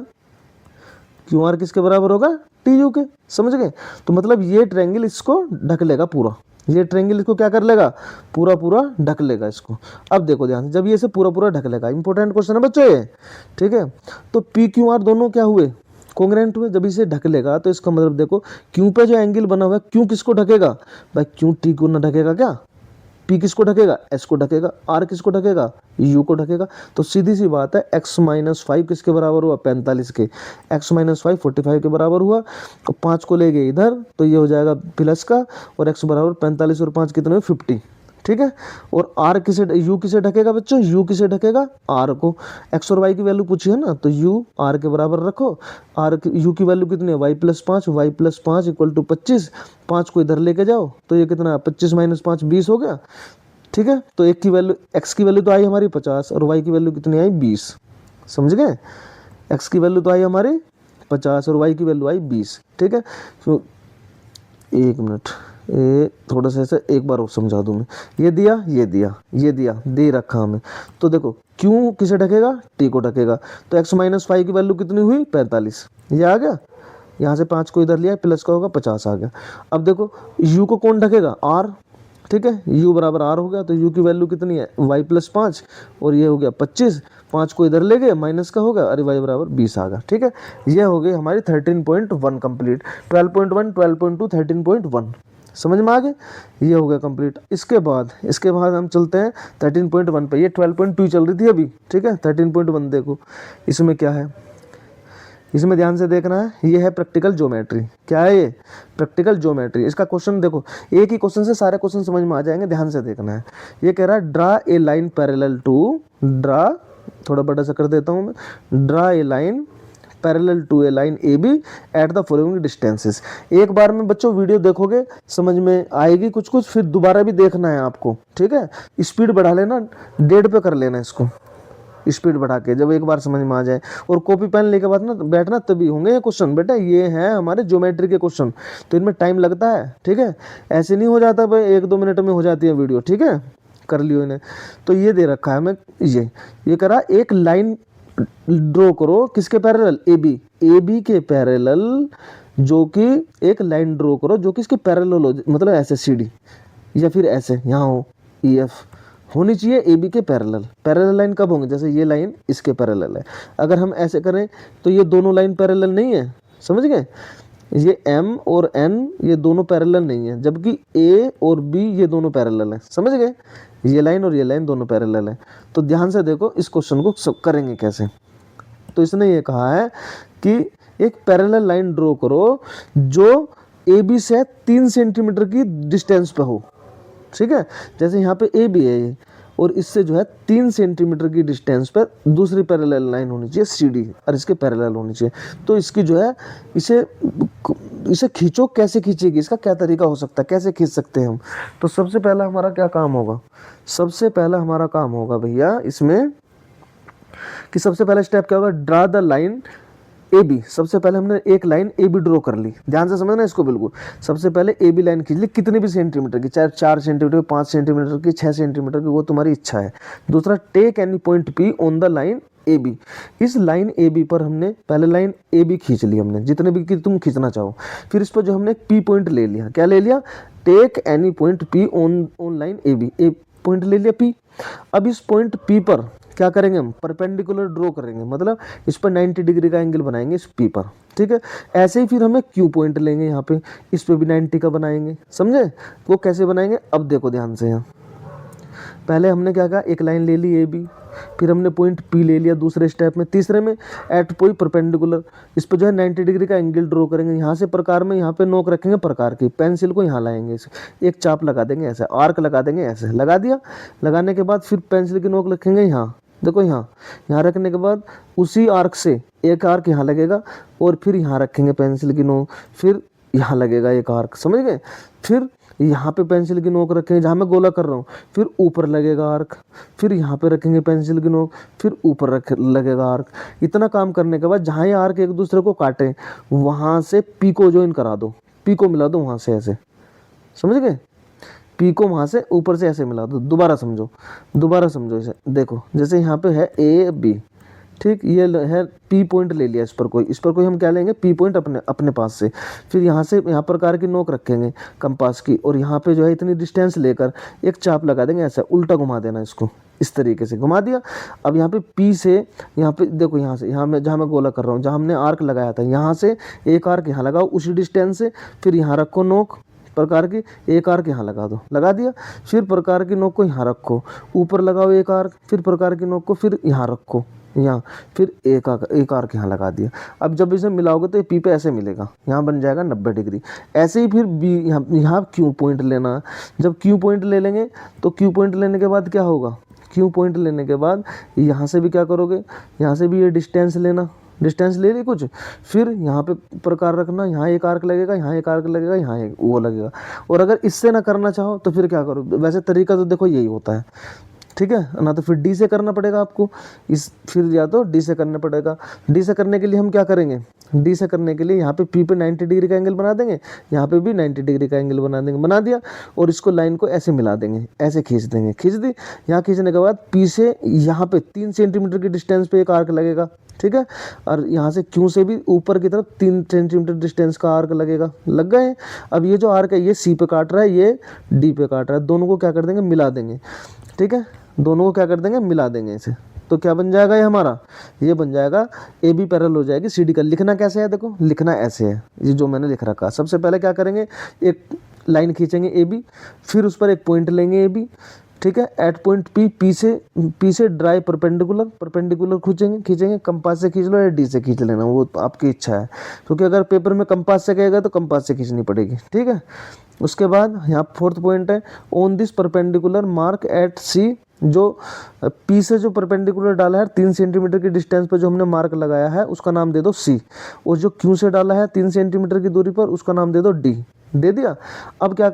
क्यू आर किसके बराबर होगा, टी यू के, समझ गए। तो मतलब ये ट्रायंगल इसको ढक लेगा पूरा, ये ट्रायंगल इसको क्या कर लेगा, पूरा पूरा ढक लेगा इसको। अब देखो ध्यान से, जब ये इसे पूरा पूरा ढक लेगा, इंपॉर्टेंट क्वेश्चन है बच्चों ये, ठीक है। तो पी क्यू आर दोनों क्या हुए, कॉन्ग्रुएंट हुए। जब इसे ढक लेगा तो इसका मतलब देखो, क्यू पे जो एंगल बना हुआ है, क्यू किसको ढकेगा भाई, क्यू टी को ना ढकेगा क्या, पी किसको ढकेगा, एस को ढकेगा, आर किसको ढकेगा, यू को ढकेगा। तो सीधी सी बात है, एक्स माइनस 5 किसके बराबर हुआ, 45 के, एक्स माइनस 5 45 के बराबर हुआ। तो 5 को ले गए इधर, तो ये हो जाएगा प्लस का, और एक्स बराबर 45 और 5 कितने, 50, ठीक है। और आर किसे, यू किसे ढकेगा बच्चों, यू किसे ढकेगा, आर को। एक्स और वाई की वैल्यू पूछी है ना, तो यू आर के बराबर रखो। आर यू की वैल्यू कितनी है, Y plus 5, Y plus 5 equal to 25। 5 को इधर लेके जाओ, तो ये कितना, 25 माइनस 5 20 हो गया, ठीक है। तो एक की वैल्यू, एक्स की वैल्यू तो आई हमारी 50 और वाई की वैल्यू कितनी आई 20, समझ गए। एक्स की वैल्यू तो आई हमारी 50 और वाई की वैल्यू आई 20, ठीक है। तो एक मिनट, ये थोड़ा सा ऐसा एक बार और समझा दूँ मैं। ये दिया, ये दिया, ये दिया, दे रखा हमें। तो देखो क्यों किसे ढकेगा, टी को ढकेगा। तो एक्स माइनस 5 की वैल्यू कितनी हुई, 45, ये आ गया। यहाँ से 5 को इधर लिया, प्लस का होगा 50 आ गया। अब देखो यू को कौन ढकेगा, आर, ठीक है। यू बराबर आर हो गया, तो यू की वैल्यू कितनी है, वाई प्लस 5, और ये हो गया 25। 5 को इधर ले गए, माइनस का होगा, अरे वाई बराबर 20 आ गया, ठीक है। ये हो गई हमारी 13.1 कंप्लीट। 12.1, 12.2, 13.1 समझ में आ गए, ये हो गया कंप्लीट। इसके बाद हम चलते हैं 13.1 पे। ये 12.2 चल रही थी अभी, ठीक है। 13.1 देखो, इसमें क्या है, इसमें ध्यान से देखना है। ये है प्रैक्टिकल ज्योमेट्री। क्या है ये, प्रैक्टिकल ज्योमेट्री। इसका क्वेश्चन देखो, एक ही क्वेश्चन से सारे क्वेश्चन समझ में आ जाएंगे, ध्यान से देखना है। ये कह रहा है draw a line parallel to, draw, थोड़ा बड़ा सा कर देता हूँ मैं, draw a line parallel to a line A B at the following distances. एक बार में बच्चों वीडियो देखोगे समझ में आएगी कुछ कुछ, फिर दोबारा भी देखना है आपको, ठीक है। स्पीड बढ़ा लेना, 1.5 पे कर लेना इसको, स्पीड बढ़ा के, जब एक बार समझ में आ जाए। और कॉपी पेन लेके बाद ना बैठना, तभी होंगे ये क्वेश्चन बेटा। ये हैं हमारे ज्योमेट्री के क्वेश्चन, तो इनमें टाइम लगता है, ठीक है। ऐसे नहीं हो जाता भाई 1-2 मिनट में हो जाती है वीडियो, ठीक है। कर लियो इन्हें। तो ये दे रखा है हमें, ये करा, एक लाइन ड्रॉ करो किसके पैरेलल, ए बी के पैरेलल, जो कि एक लाइन ड्रॉ करो जो कि इसके पैरेलल हो, मतलब ऐसे CD या फिर ऐसे यहाँ हो EF होनी चाहिए ए बी के पैरेलल लाइन कब होंगे, जैसे ये लाइन इसके पैरेलल है। अगर हम ऐसे करें तो ये दोनों लाइन पैरेलल नहीं है, समझ गए। ये M और N ये दोनों पैरेलल नहीं है, जबकि A और B ये दोनों पैरेलल है, समझ गए। ये लाइन और ये लाइन दोनों पैरेलल है। तो ध्यान से देखो इस क्वेश्चन को सब करेंगे कैसे। तो इसने ये कहा है कि एक पैरेलल लाइन ड्रॉ करो जो AB से 3 सेंटीमीटर की डिस्टेंस पे हो, ठीक है। जैसे यहाँ पे ए बी है ये, और इससे जो है 3 सेंटीमीटर की डिस्टेंस पर दूसरी पैरेलल लाइन होनी चाहिए CD, और इसके पैरेलल होनी चाहिए। तो इसकी जो है इसे खींचो, कैसे खींचेगी, इसका क्या तरीका हो सकता है, कैसे खींच सकते हैं हम। तो सबसे पहला हमारा क्या काम होगा, सबसे पहला हमारा काम होगा भैया इसमें कि सबसे पहला स्टेप क्या होगा, draw the line A B. सबसे पहले हमने एक लाइन ए बी ड्रॉ कर ली, ध्यान से समझना इसको बिल्कुल। सबसे पहले ए बी लाइन खींच ली, कितने भी सेंटीमीटर की, चाहे 4 सेंटीमीटर, 5 सेंटीमीटर की, 6 सेंटीमीटर की, वो तुम्हारी इच्छा है। दूसरा, take any point P on the line A B. इस लाइन ए बी पर हमने पहले लाइन ए बी खींच ली हमने, जितने भी की तुम खींचना चाहो। फिर इस पर जो हमने पी पॉइंट ले लिया, क्या ले लिया, take any point P on line A B, A point ले लिया पी। अब इस पॉइंट पी पर क्या करेंगे हम, परपेंडिकुलर ड्रॉ करेंगे, मतलब इस पर 90 डिग्री का एंगल बनाएंगे इस पी पर, ठीक है। ऐसे ही फिर हमें क्यू पॉइंट लेंगे यहाँ पे, इस पे भी 90 का बनाएंगे, समझे। वो कैसे बनाएंगे, अब देखो ध्यान से। यहाँ पहले हमने क्या कहा, एक लाइन ले ली ए बी, फिर हमने पॉइंट पी ले लिया दूसरे स्टेप में। तीसरे में एट पॉइंट परपेंडिकुलर, इस पर जो है 90 डिग्री का एंगल ड्रॉ करेंगे। यहाँ से प्रकार में, यहाँ पे नोक रखेंगे प्रकार की, पेंसिल को यहाँ लाएंगे, एक चाप लगा देंगे ऐसे, आर्क लगा देंगे ऐसे, लगा दिया। लगाने के बाद फिर पेंसिल की नोक रखेंगे यहाँ, देखो यहाँ रखने के बाद उसी आर्क से एक आर्क यहाँ लगेगा, और फिर यहाँ रखेंगे पेंसिल की नोक, फिर यहाँ लगेगा एक आर्क, समझ गए। फिर यहाँ पे पेंसिल की नोक रखेंगे जहाँ मैं गोला कर रहा हूँ, फिर ऊपर लगेगा आर्क, फिर यहाँ पे रखेंगे पेंसिल की नोक, फिर ऊपर लगेगा आर्क। इतना काम करने के बाद जहाँ ये आर्क एक दूसरे को काटे, वहाँ से पी को ज्वाइन करा दो, पी को मिला दो वहाँ से ऐसे, समझ गए। पी को वहाँ से ऊपर से ऐसे मिला दो। दोबारा समझो इसे, देखो जैसे यहाँ पे है ए बी, ठीक, ये है पी पॉइंट ले लिया, इस पर कोई हम क्या लेंगे, पी पॉइंट अपने पास से। फिर यहाँ से यहाँ प्रकार की नोक रखेंगे कंपास की, और यहाँ पे जो है इतनी डिस्टेंस लेकर एक चाप लगा देंगे ऐसा, उल्टा घुमा देना इसको, इस तरीके से घुमा दिया। अब यहाँ पे पी से यहाँ पे देखो, यहाँ से यहाँ जहाँ मैं गोला कर रहा हूँ, जहाँ हमने आर्क लगाया था, यहाँ से एक आर्क यहाँ लगाओ उसी डिस्टेंस से, फिर यहाँ रखो नोक प्रकार की, एक आर्क यहाँ लगा दो, लगा दिया। फिर प्रकार की नोक को यहाँ रखो, ऊपर लगाओ एक आर्क, फिर प्रकार की नोक को फिर यहाँ रखो, यहाँ फिर एक आर्क यहाँ लगा दिया। अब जब इसे मिलाओगे तो ये पी पे ऐसे मिलेगा, यहाँ बन जाएगा 90 डिग्री। ऐसे ही फिर बी, यहाँ क्यू पॉइंट लेना। जब क्यू पॉइंट ले लेंगे तो क्यू पॉइंट लेने के बाद क्या होगा, क्यू पॉइंट लेने के बाद यहाँ से भी क्या करोगे, यहाँ से भी ये डिस्टेंस लेना, डिस्टेंस ले ली कुछ, फिर यहाँ पे प्रकार रखना, यहाँ एक आर्क लगेगा, यहाँ एक आर्क लगेगा, यहाँ एक वो लगेगा। और अगर इससे ना करना चाहो तो फिर क्या करो, वैसे तरीका तो देखो यही होता है, ठीक है ना। तो फिर डी से करना पड़ेगा आपको, फिर या तो डी से करना पड़ेगा। डी से करने के लिए हम क्या करेंगे, डी से करने के लिए यहाँ पे पी पे 90 डिग्री का एंगल बना देंगे, यहाँ पे भी 90 डिग्री का एंगल बना देंगे, बना दिया। और इसको लाइन को ऐसे मिला देंगे, ऐसे खींच देंगे, खींच दी। यहाँ खींचने के बाद पी से यहाँ पे 3 सेंटीमीटर की डिस्टेंस पे एक आर्क लगेगा, ठीक है। और यहाँ से क्यू से भी ऊपर की तरफ 3 सेंटीमीटर डिस्टेंस का आर्क लगेगा, लग गए। अब ये जो आर्क है ये सी पे काट रहा है, ये डी पे काट रहा है, दोनों को क्या कर देंगे, मिला देंगे, ठीक है। दोनों को क्या कर देंगे, मिला देंगे इसे। तो क्या बन जाएगा ये हमारा, ये बन जाएगा ए बी पैरेलल हो जाएगी सी डी का। लिखना कैसे है, देखो लिखना ऐसे है, ये जो मैंने लिख रखा। सबसे पहले क्या करेंगे, एक लाइन खींचेंगे ए बी, फिर उस पर एक पॉइंट लेंगे ए बी, ठीक है। एट पॉइंट पी से ड्राई परपेंडिकुलर खींचेंगे, कंपास से खींच लो या डी से खींच लेना, वो आपकी इच्छा है। क्योंकि अगर पेपर में कंपास से कहेगा तो कंपास से खींचनी पड़ेगी, ठीक है। उसके बाद यहाँ 4th पॉइंट है, on this perpendicular mark at C जो पी से जो परपेंडिकुलर डाला है 3 सेंटीमीटर की डिस्टेंस पर जो हमने मार्क लगाया है उसका नाम दे दो सी, और जो क्यू से डाला है 3 सेंटीमीटर की दूरी पर उसका नाम दे दो डी। दे दिया। अब क्या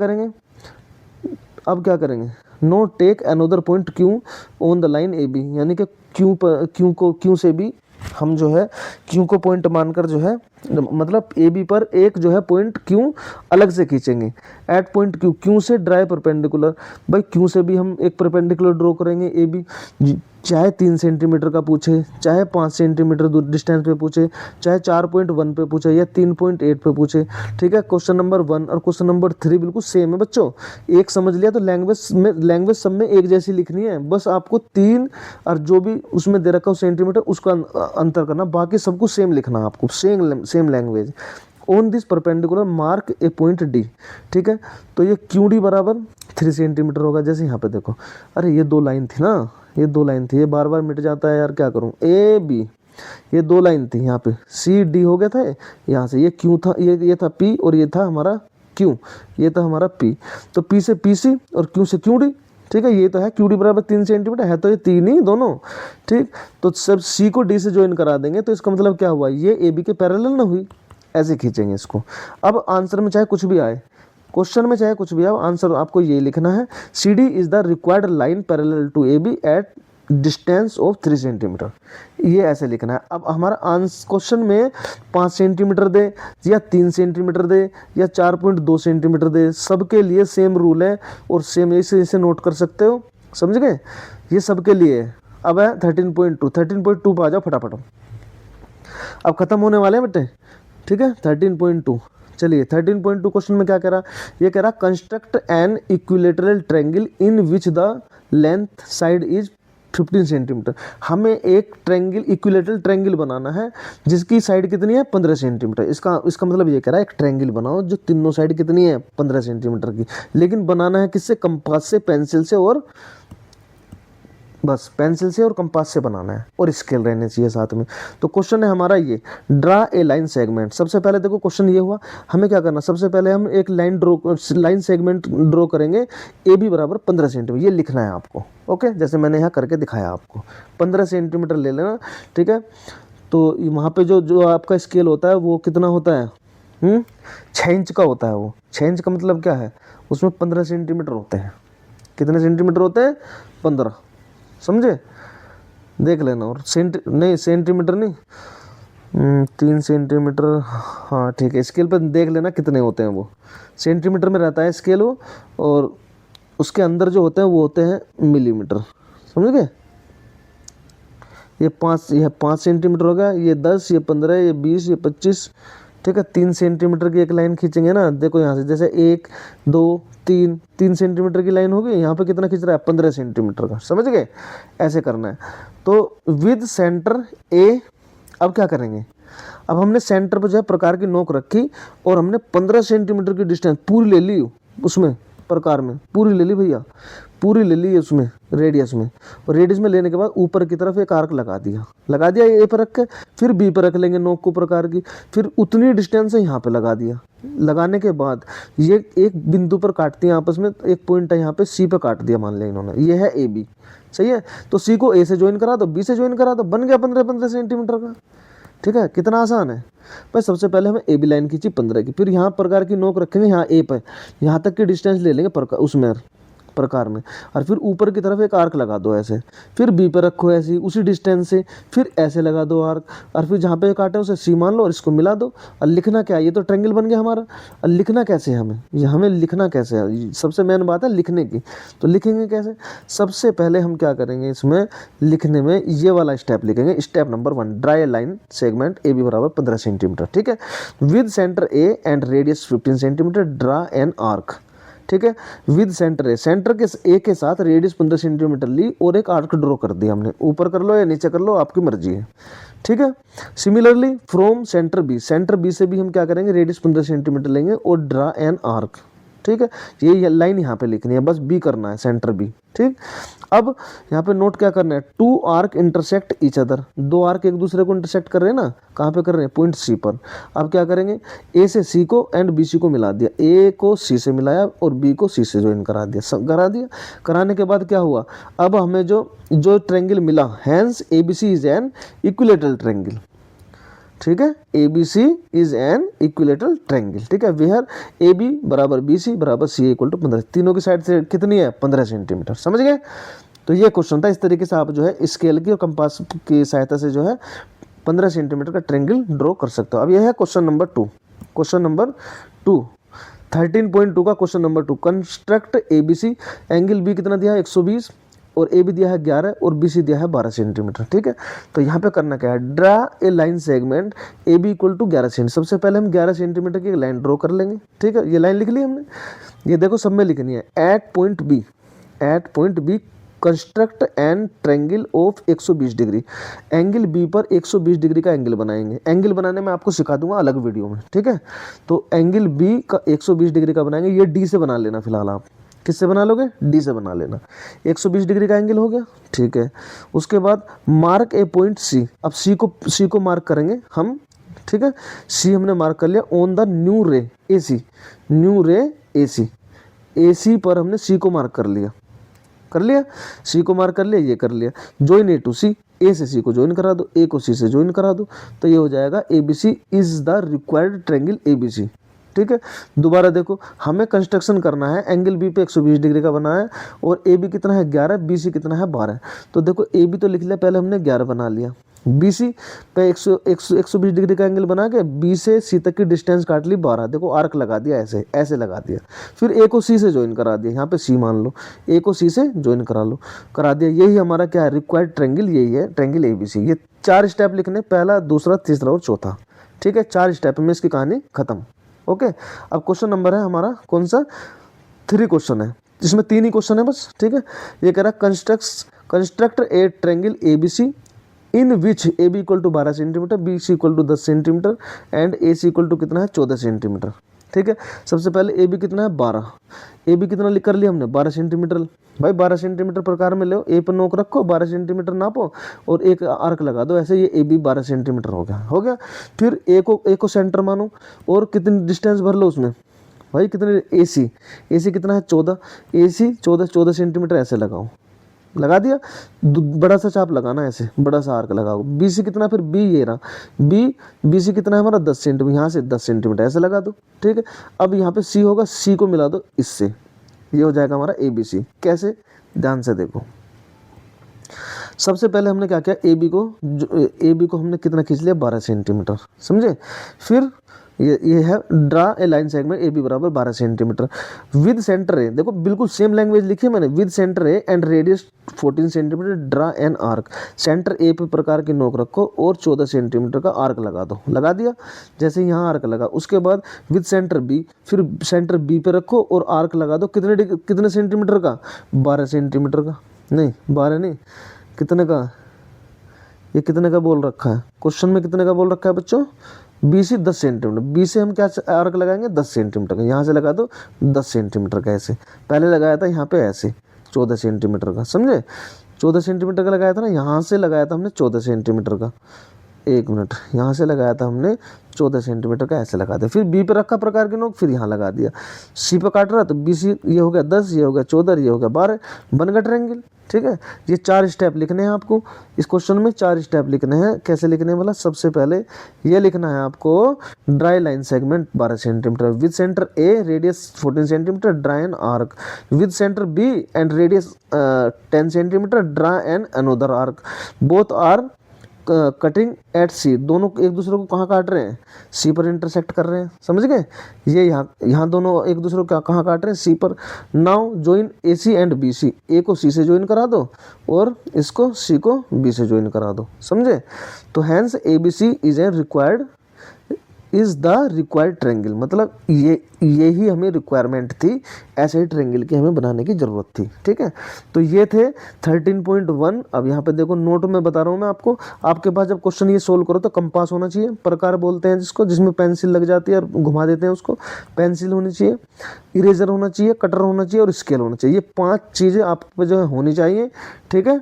करेंगे, no take another point Q on the line A B, यानी कि क्यू से भी हम जो है क्यू को पॉइंट मानकर जो है मतलब ए बी पर एक जो है पॉइंट क्यू अलग से खींचेंगे। एट पॉइंट क्यू से ड्राई परपेंडिकुलर, भाई क्यू से भी हम एक परपेंडिकुलर ड्रॉ करेंगे ए बी, चाहे 3 सेंटीमीटर का पूछे, चाहे 5 सेंटीमीटर दूर डिस्टेंस पे पूछे, चाहे 4.1 पे पूछे या 3.8 पे पूछे। ठीक है, क्वेश्चन नंबर 1 और क्वेश्चन नंबर 3 बिल्कुल सेम है बच्चों। एक समझ लिया तो लैंग्वेज सब में एक जैसी लिखनी है, बस आपको 3 और जो भी उसमें दे रखा हो सेंटीमीटर उसका अंतर करना, बाकी सब कुछ सेम लिखना आपको, same language. On this perpendicular mark A point D. ठीक है, तो ये क्यू डी बराबर 3 सेंटीमीटर होगा। जैसे यहाँ पे देखो, अरे ये 2 लाइन थी ना, ये 2 लाइन थी, ये बार बार मिट जाता है यार, क्या करूँ। ए बी, ये 2 लाइन थी, यहाँ पे सी डी हो गया था यहाँ से, ये क्यू था, ये था पी और ये था हमारा क्यू, ये था हमारा पी। तो पी से पी सी और क्यू से क्यू डी। ठीक है, ये तो है क्यू डी बराबर 3 सेंटीमीटर है, तो ये 3 ही दोनों। ठीक, तो सब सी को डी से ज्वाइन करा देंगे, तो इसका मतलब क्या हुआ, ये ए बी के पैरेलल ना हुई, ऐसे खींचेंगे इसको। अब आंसर में चाहे कुछ भी आए, क्वेश्चन में चाहे कुछ भी आए, आंसर आपको ये लिखना है, C D is the required line parallel to A B at distance of 3 centimetre, ये ऐसे लिखना है। अब हमारा आंसर क्वेश्चन में 5 सेंटीमीटर दे या 3 सेंटीमीटर दे या 4.2 सेंटीमीटर दे, सबके लिए सेम रूल है और सेम इसे नोट कर सकते हो, समझ गए, ये सबके लिए है। अब है 13.2 पर आ जाओ फटाफट, अब खत्म होने वाले हैं बेटे। ठीक है, 13.2, चलिए 13.2 क्वेश्चन में क्या कह रहा, ये कह रहा construct N equilateral triangle in which the length side is 15 centimetre. हमें एक ट्रायंगल, इक्विलेटरल ट्रायंगल बनाना है जिसकी साइड कितनी है 15 सेंटीमीटर। इसका मतलब ये कह रहा है एक ट्रायंगल बनाओ जो तीनों साइड कितनी है 15 सेंटीमीटर की, लेकिन बनाना है किससे, कंपास से, पेंसिल से, और बस पेंसिल से और कंपास से बनाना है, और स्केल रहने चाहिए साथ में। तो क्वेश्चन है हमारा ये, ड्रा ए लाइन सेगमेंट। सबसे पहले देखो क्वेश्चन ये हुआ, हमें क्या करना, सबसे पहले हम एक लाइन सेगमेंट ड्रॉ करेंगे, ए बी बराबर 15 सेंटीमीटर, ये लिखना है आपको। ओके, जैसे मैंने यहाँ करके दिखाया आपको, 15 सेंटीमीटर ले लेना। ठीक है, तो वहाँ पे जो आपका स्केल होता है वो कितना होता है, 6 इंच का होता है। वो 6 इंच का मतलब क्या है, उसमें 15 सेंटीमीटर होते हैं। कितने सेंटीमीटर होते हैं, 15, समझे, देख लेना। और सेंटीमीटर नहीं, 3 सेंटीमीटर, हाँ ठीक है, स्केल पर देख लेना कितने होते हैं, वो सेंटीमीटर में रहता है स्केल वो, और उसके अंदर जो होते हैं वो होते हैं मिलीमीटर, समझ गए। ये 5 सेंटीमीटर होगा, ये 10, ये 15, ये 20, ये 25। ठीक है, 3 सेंटीमीटर की एक लाइन खींचेंगे ना, देखो यहाँ से, जैसे 1 2 3 सेंटीमीटर की लाइन होगी, यहाँ पे कितना खींच रहा है 15 सेंटीमीटर का, समझ गए, ऐसे करना है। तो विद सेंटर ए, अब क्या करेंगे, अब हमने सेंटर पर जो है प्रकार की नोक रखी और हमने 15 सेंटीमीटर की डिस्टेंस पूरी ले ली, उसमें प्रकार में पूरी ले ली भैया, पूरी ले ली उसमें रेडियस में, और रेडियस में लेने के बाद ऊपर की तरफ एक आर्क लगा दिया ए पर रख के, फिर बी पर रख लेंगे नोक को प्रकार की, फिर उतनी डिस्टेंस है यहाँ पे लगा दिया। लगाने के बाद ये एक बिंदु पर काटती है आपस में, एक पॉइंट है यहाँ पे सी पे काट दिया, मान लिया इन्होंने, ये है ए बी, सही है। तो सी को ए से ज्वाइन करा दो, बी से ज्वाइन करा दो, बन गया 15 सेंटीमीटर का। ठीक है, कितना आसान है भाई। सबसे पहले हमें ए बी लाइन खींची 15 की, फिर यहाँ प्रकार की नोक रखेंगे यहाँ ए पे, यहाँ तक की डिस्टेंस ले लेंगे उसमें प्रकार में, और फिर ऊपर की तरफ एक आर्क लगा दो ऐसे, फिर बी पे रखो ऐसे उसी डिस्टेंस से, फिर ऐसे लगा दो आर्क, और फिर जहाँ पे काटे उसे सी मान लो और इसको मिला दो। और लिखना क्या है, ये तो ट्रायंगल बन गया हमारा। और लिखना कैसे है हमें लिखना कैसे है, सबसे मेन बात है लिखने की। तो लिखेंगे कैसे, सबसे पहले हम क्या करेंगे, इसमें लिखने में ये वाला स्टेप लिखेंगे, step number 1, draw line segment A B बराबर 15 सेंटीमीटर। ठीक है, with centre A and radius 15 centimetre draw an arc. ठीक है, विद सेंटर के ए के साथ रेडियस 15 सेंटीमीटर ली और एक आर्क ड्रॉ कर दिया हमने, ऊपर कर लो या नीचे कर लो, आपकी मर्जी है। ठीक है, सिमिलरली फ्रॉम सेंटर बी से भी हम क्या करेंगे, रेडियस 15 सेंटीमीटर लेंगे और ड्रा एन आर्क। ठीक है, ये लाइन यहाँ पे लिखनी है, बस बी करना है, सेंटर बी। ठीक, अब यहाँ पे नोट क्या करना है, two arc intersect each other, दो आर्क एक दूसरे को इंटरसेक्ट कर रहे हैं ना, कहाँ पे कर रहे हैं, पॉइंट सी पर। अब क्या करेंगे, ए से सी को एंड बी सी को मिला दिया, ए को सी से मिलाया और बी को सी से ज्वाइन करा दिया। कराने के बाद क्या हुआ, अब हमें जो ट्रायंगल मिला, hence A B C is an equilateral triangle. ठीक है, A B C is an equilateral triangle. ठीक है, वेयर ए बी बराबर बी सी बराबर सी इक्वल टू 15, तीनों की साइड से कितनी है, 15 सेंटीमीटर। समझ गए, तो ये क्वेश्चन था। इस तरीके से आप जो है स्केल की और कंपास की सहायता से जो है 15 सेंटीमीटर का ट्रायंगल ड्रॉ कर सकते हो। अब यह है क्वेश्चन नंबर 2। क्वेश्चन नंबर 2 13.2 का question number 2, construct A B C, angle B कितना दिया है 120 और ए बी दिया है 11 और बी सी दिया है 12 सेंटीमीटर। ठीक है, तो यहाँ पे करना क्या है, draw a line segment A B equal to 11 centimetre. सबसे पहले हम 11 सेंटीमीटर की लाइन ड्रॉ कर लेंगे। ठीक है, ये लाइन लिख ली हमने, ये देखो सब में लिखनी है, at point B construct an triangle of 120 degree, angle B पर 120 डिग्री का एंगल बनाएंगे। एंगल बनाने में आपको सिखा दूंगा अलग वीडियो में। ठीक है, तो एंगल बी का 120 डिग्री का बनाएंगे, ये डी से बना लेना फिलहाल आप, किससे बना लोगे, डी से बना लेना। 120 डिग्री का एंगल हो गया। ठीक है, उसके बाद मार्क ए पॉइंट सी, अब सी को मार्क करेंगे हम। ठीक है, सी हमने मार्क कर लिया ऑन द न्यू रे ए सी पर हमने सी को मार्क कर लिया, सी को मार्क कर लिया, ये कर लिया। ज्वाइन ए टू सी, ए से सी को ज्वाइन करा दो, ए को सी से ज्वाइन करा दो, तो ये हो जाएगा A B C is the required triangle A B C. ठीक है, दोबारा देखो, हमें कंस्ट्रक्शन करना है, एंगल बी पे 120 डिग्री का बना है और ए बी कितना है 11, बी सी कितना है 12। तो देखो ए बी तो लिख लिया, पहले हमने 11 बना लिया, बी सी पे 120 डिग्री का एंगल बना के बी से सी तक की डिस्टेंस काट ली 12, देखो आर्क लगा दिया, ऐसे लगा दिया। फिर ए को सी से ज्वाइन करा दिया, यहाँ पे सी मान लो, ए को सी से ज्वाइन करा दिया। यही हमारा क्या है, रिक्वायर्ड ट्रायंगल, यही है ट्रायंगल ए बी सी। ये 4 स्टेप लिखने, पहला, दूसरा, तीसरा और चौथा। ठीक है, 4 स्टेप में इसकी कहानी खत्म। ओके, अब क्वेश्चन नंबर है हमारा कौन सा, 3 क्वेश्चन है, इसमें 3 ही क्वेश्चन है बस। ठीक है, ये कह रहा construct a triangle A B C in which A B equal to 12 centimetre, B C equal to 10 centimetre and A C equal to कितना है 14 सेंटीमीटर। ठीक है, सबसे पहले ए बी कितना है 12, ए बी कितना लिख कर लिया हमने 12 सेंटीमीटर। भाई 12 सेंटीमीटर प्रकार में लो, ए पर नोक रखो, 12 सेंटीमीटर नापो और एक आर्क लगा दो, ऐसे ये ए बी 12 सेंटीमीटर हो गया। फिर ए को सेंटर मानो और कितनी डिस्टेंस भर लो उसमें, भाई कितने, ए सी कितना है 14, ए सी 14 सेंटीमीटर ऐसे लगाओ, लगा दिया। बड़ा सा चाप लगाना, ऐसे बड़ा सा आर्क लगाओ। बी सी कितना, फिर बी ये रहा, बी सी कितना है हमारा 10 सेंटीमीटर, यहाँ से 10 सेंटीमीटर ऐसे लगा दो। ठीक है, अब यहाँ पे सी होगा, सी को मिला दो इससे, ये हो जाएगा हमारा ए बी सी। कैसे, ध्यान से देखो, सबसे पहले हमने क्या किया, ए बी को हमने कितना खींच लिया 12 सेंटीमीटर, समझे। फिर ये है draw a line segment A B बराबर 12 सेंटीमीटर विद सेंटर ए, देखो बिल्कुल सेम लैंग्वेज लिखी है मैंने, with centre A and radius 14 centimetre, draw an arc, centre A पे प्रकार की नोक रखो और 14 सेंटीमीटर का आर्क लगा दो, लगा दिया। जैसे यहाँ आर्क लगा, उसके बाद विद सेंटर बी, फिर सेंटर बी पे रखो और आर्क लगा दो, कितने सेंटीमीटर का, 12 सेंटीमीटर का, नहीं 12 नहीं, कितने का, ये कितने का बोल रखा है क्वेश्चन में, कितने का बोल रखा है बच्चों, बी से 10 सेंटीमीटर, बी से हम क्या आर्क लगाएंगे 10 सेंटीमीटर का, यहाँ से लगा दो 10 सेंटीमीटर का, ऐसे पहले लगाया था यहाँ पे ऐसे 14 सेंटीमीटर का, समझे, 14 सेंटीमीटर का लगाया था ना, यहाँ से लगाया था हमने 14 सेंटीमीटर का, 1 मिनट, यहाँ से लगाया था हमने 14 सेंटीमीटर का, ऐसे लगा दिया। फिर बी पे रखा प्रकार के नोक, फिर यहाँ लगा दिया। सी पे काट रहा तो बी सी, ये हो गया 10, ये हो गया 14, ये हो गया 12, बन गया ट्रायंगल। ठीक है, ये 4 स्टेप लिखने हैं आपको इस क्वेश्चन में, 4 स्टेप लिखने हैं। कैसे लिखने वाला, सबसे पहले ये लिखना है आपको, draw line segment 12 centimetre with centre A radius 14 centimetre, draw an arc with centre B and radius 10 centimetre, draw an another arc, both are cutting at C, दोनों एक दूसरे को कहाँ काट रहे हैं, सी पर इंटरसेक्ट कर रहे हैं, समझ गए। ये यहाँ दोनों एक दूसरे को कहाँ काट रहे हैं, सी पर। Now join A C and B C, A को सी से ज्वाइन करा दो और इसको सी को बी से ज्वाइन करा दो, समझे। तो hence A B C is a required is the required triangle, मतलब यही हमें रिक्वायरमेंट थी, ऐसे ही ट्रायंगल की हमें बनाने की ज़रूरत थी। ठीक है, तो ये थे 13.1। अब यहाँ पे देखो नोट में बता रहा हूँ मैं आपको, आपके पास जब क्वेश्चन ये सोल्व करो तो कंपास होना चाहिए, प्रकार बोलते हैं जिसको, जिसमें पेंसिल लग जाती है और घुमा देते हैं उसको, पेंसिल होनी चाहिए, इरेजर होना चाहिए, कटर होना चाहिए और स्केल होना चाहिए। ये 5 चीज़ें आप पे जो है होनी चाहिए। ठीक है,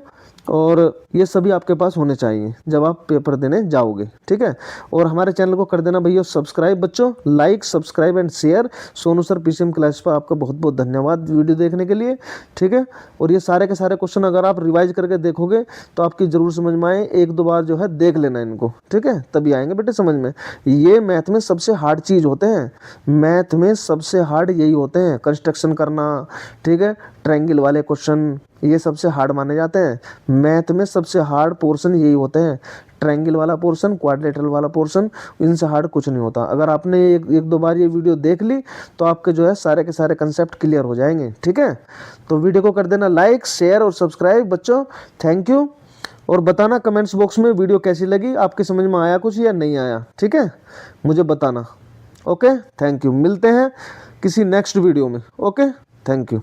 और ये सभी आपके पास होने चाहिए जब आप पेपर देने जाओगे। ठीक है, और हमारे चैनल को कर देना भैया सब्सक्राइब बच्चों, like subscribe and share. Sonu sir PCM class पर आपका बहुत बहुत धन्यवाद वीडियो देखने के लिए। ठीक है, और ये सारे के सारे क्वेश्चन अगर आप रिवाइज करके देखोगे तो आपकी जरूर समझ में आए, 1-2 बार जो है देख लेना इनको। ठीक है, तभी आएंगे बेटे समझ में। ये मैथ में सबसे हार्ड चीज़ होते हैं, मैथ में सबसे हार्ड यही होते हैं, कंस्ट्रक्शन करना। ठीक है, ट्रायंगल वाले क्वेश्चन ये सबसे हार्ड माने जाते हैं। मैथ में सबसे हार्ड पोर्शन यही होते हैं, ट्रायंगल वाला पोर्शन, क्वाड्रिलेटरल वाला पोर्शन, इनसे हार्ड कुछ नहीं होता। अगर आपने एक दो बार ये वीडियो देख ली तो आपके जो है सारे के सारे कंसेप्ट क्लियर हो जाएंगे। ठीक है, तो वीडियो को कर देना लाइक शेयर और सब्सक्राइब बच्चों। थैंक यू, और बताना कमेंट्स बॉक्स में वीडियो कैसी लगी, आपके समझ में आया कुछ या नहीं आया। ठीक है, मुझे बताना। ओके, थैंक यू, मिलते हैं किसी नेक्स्ट वीडियो में। Okay, thank you.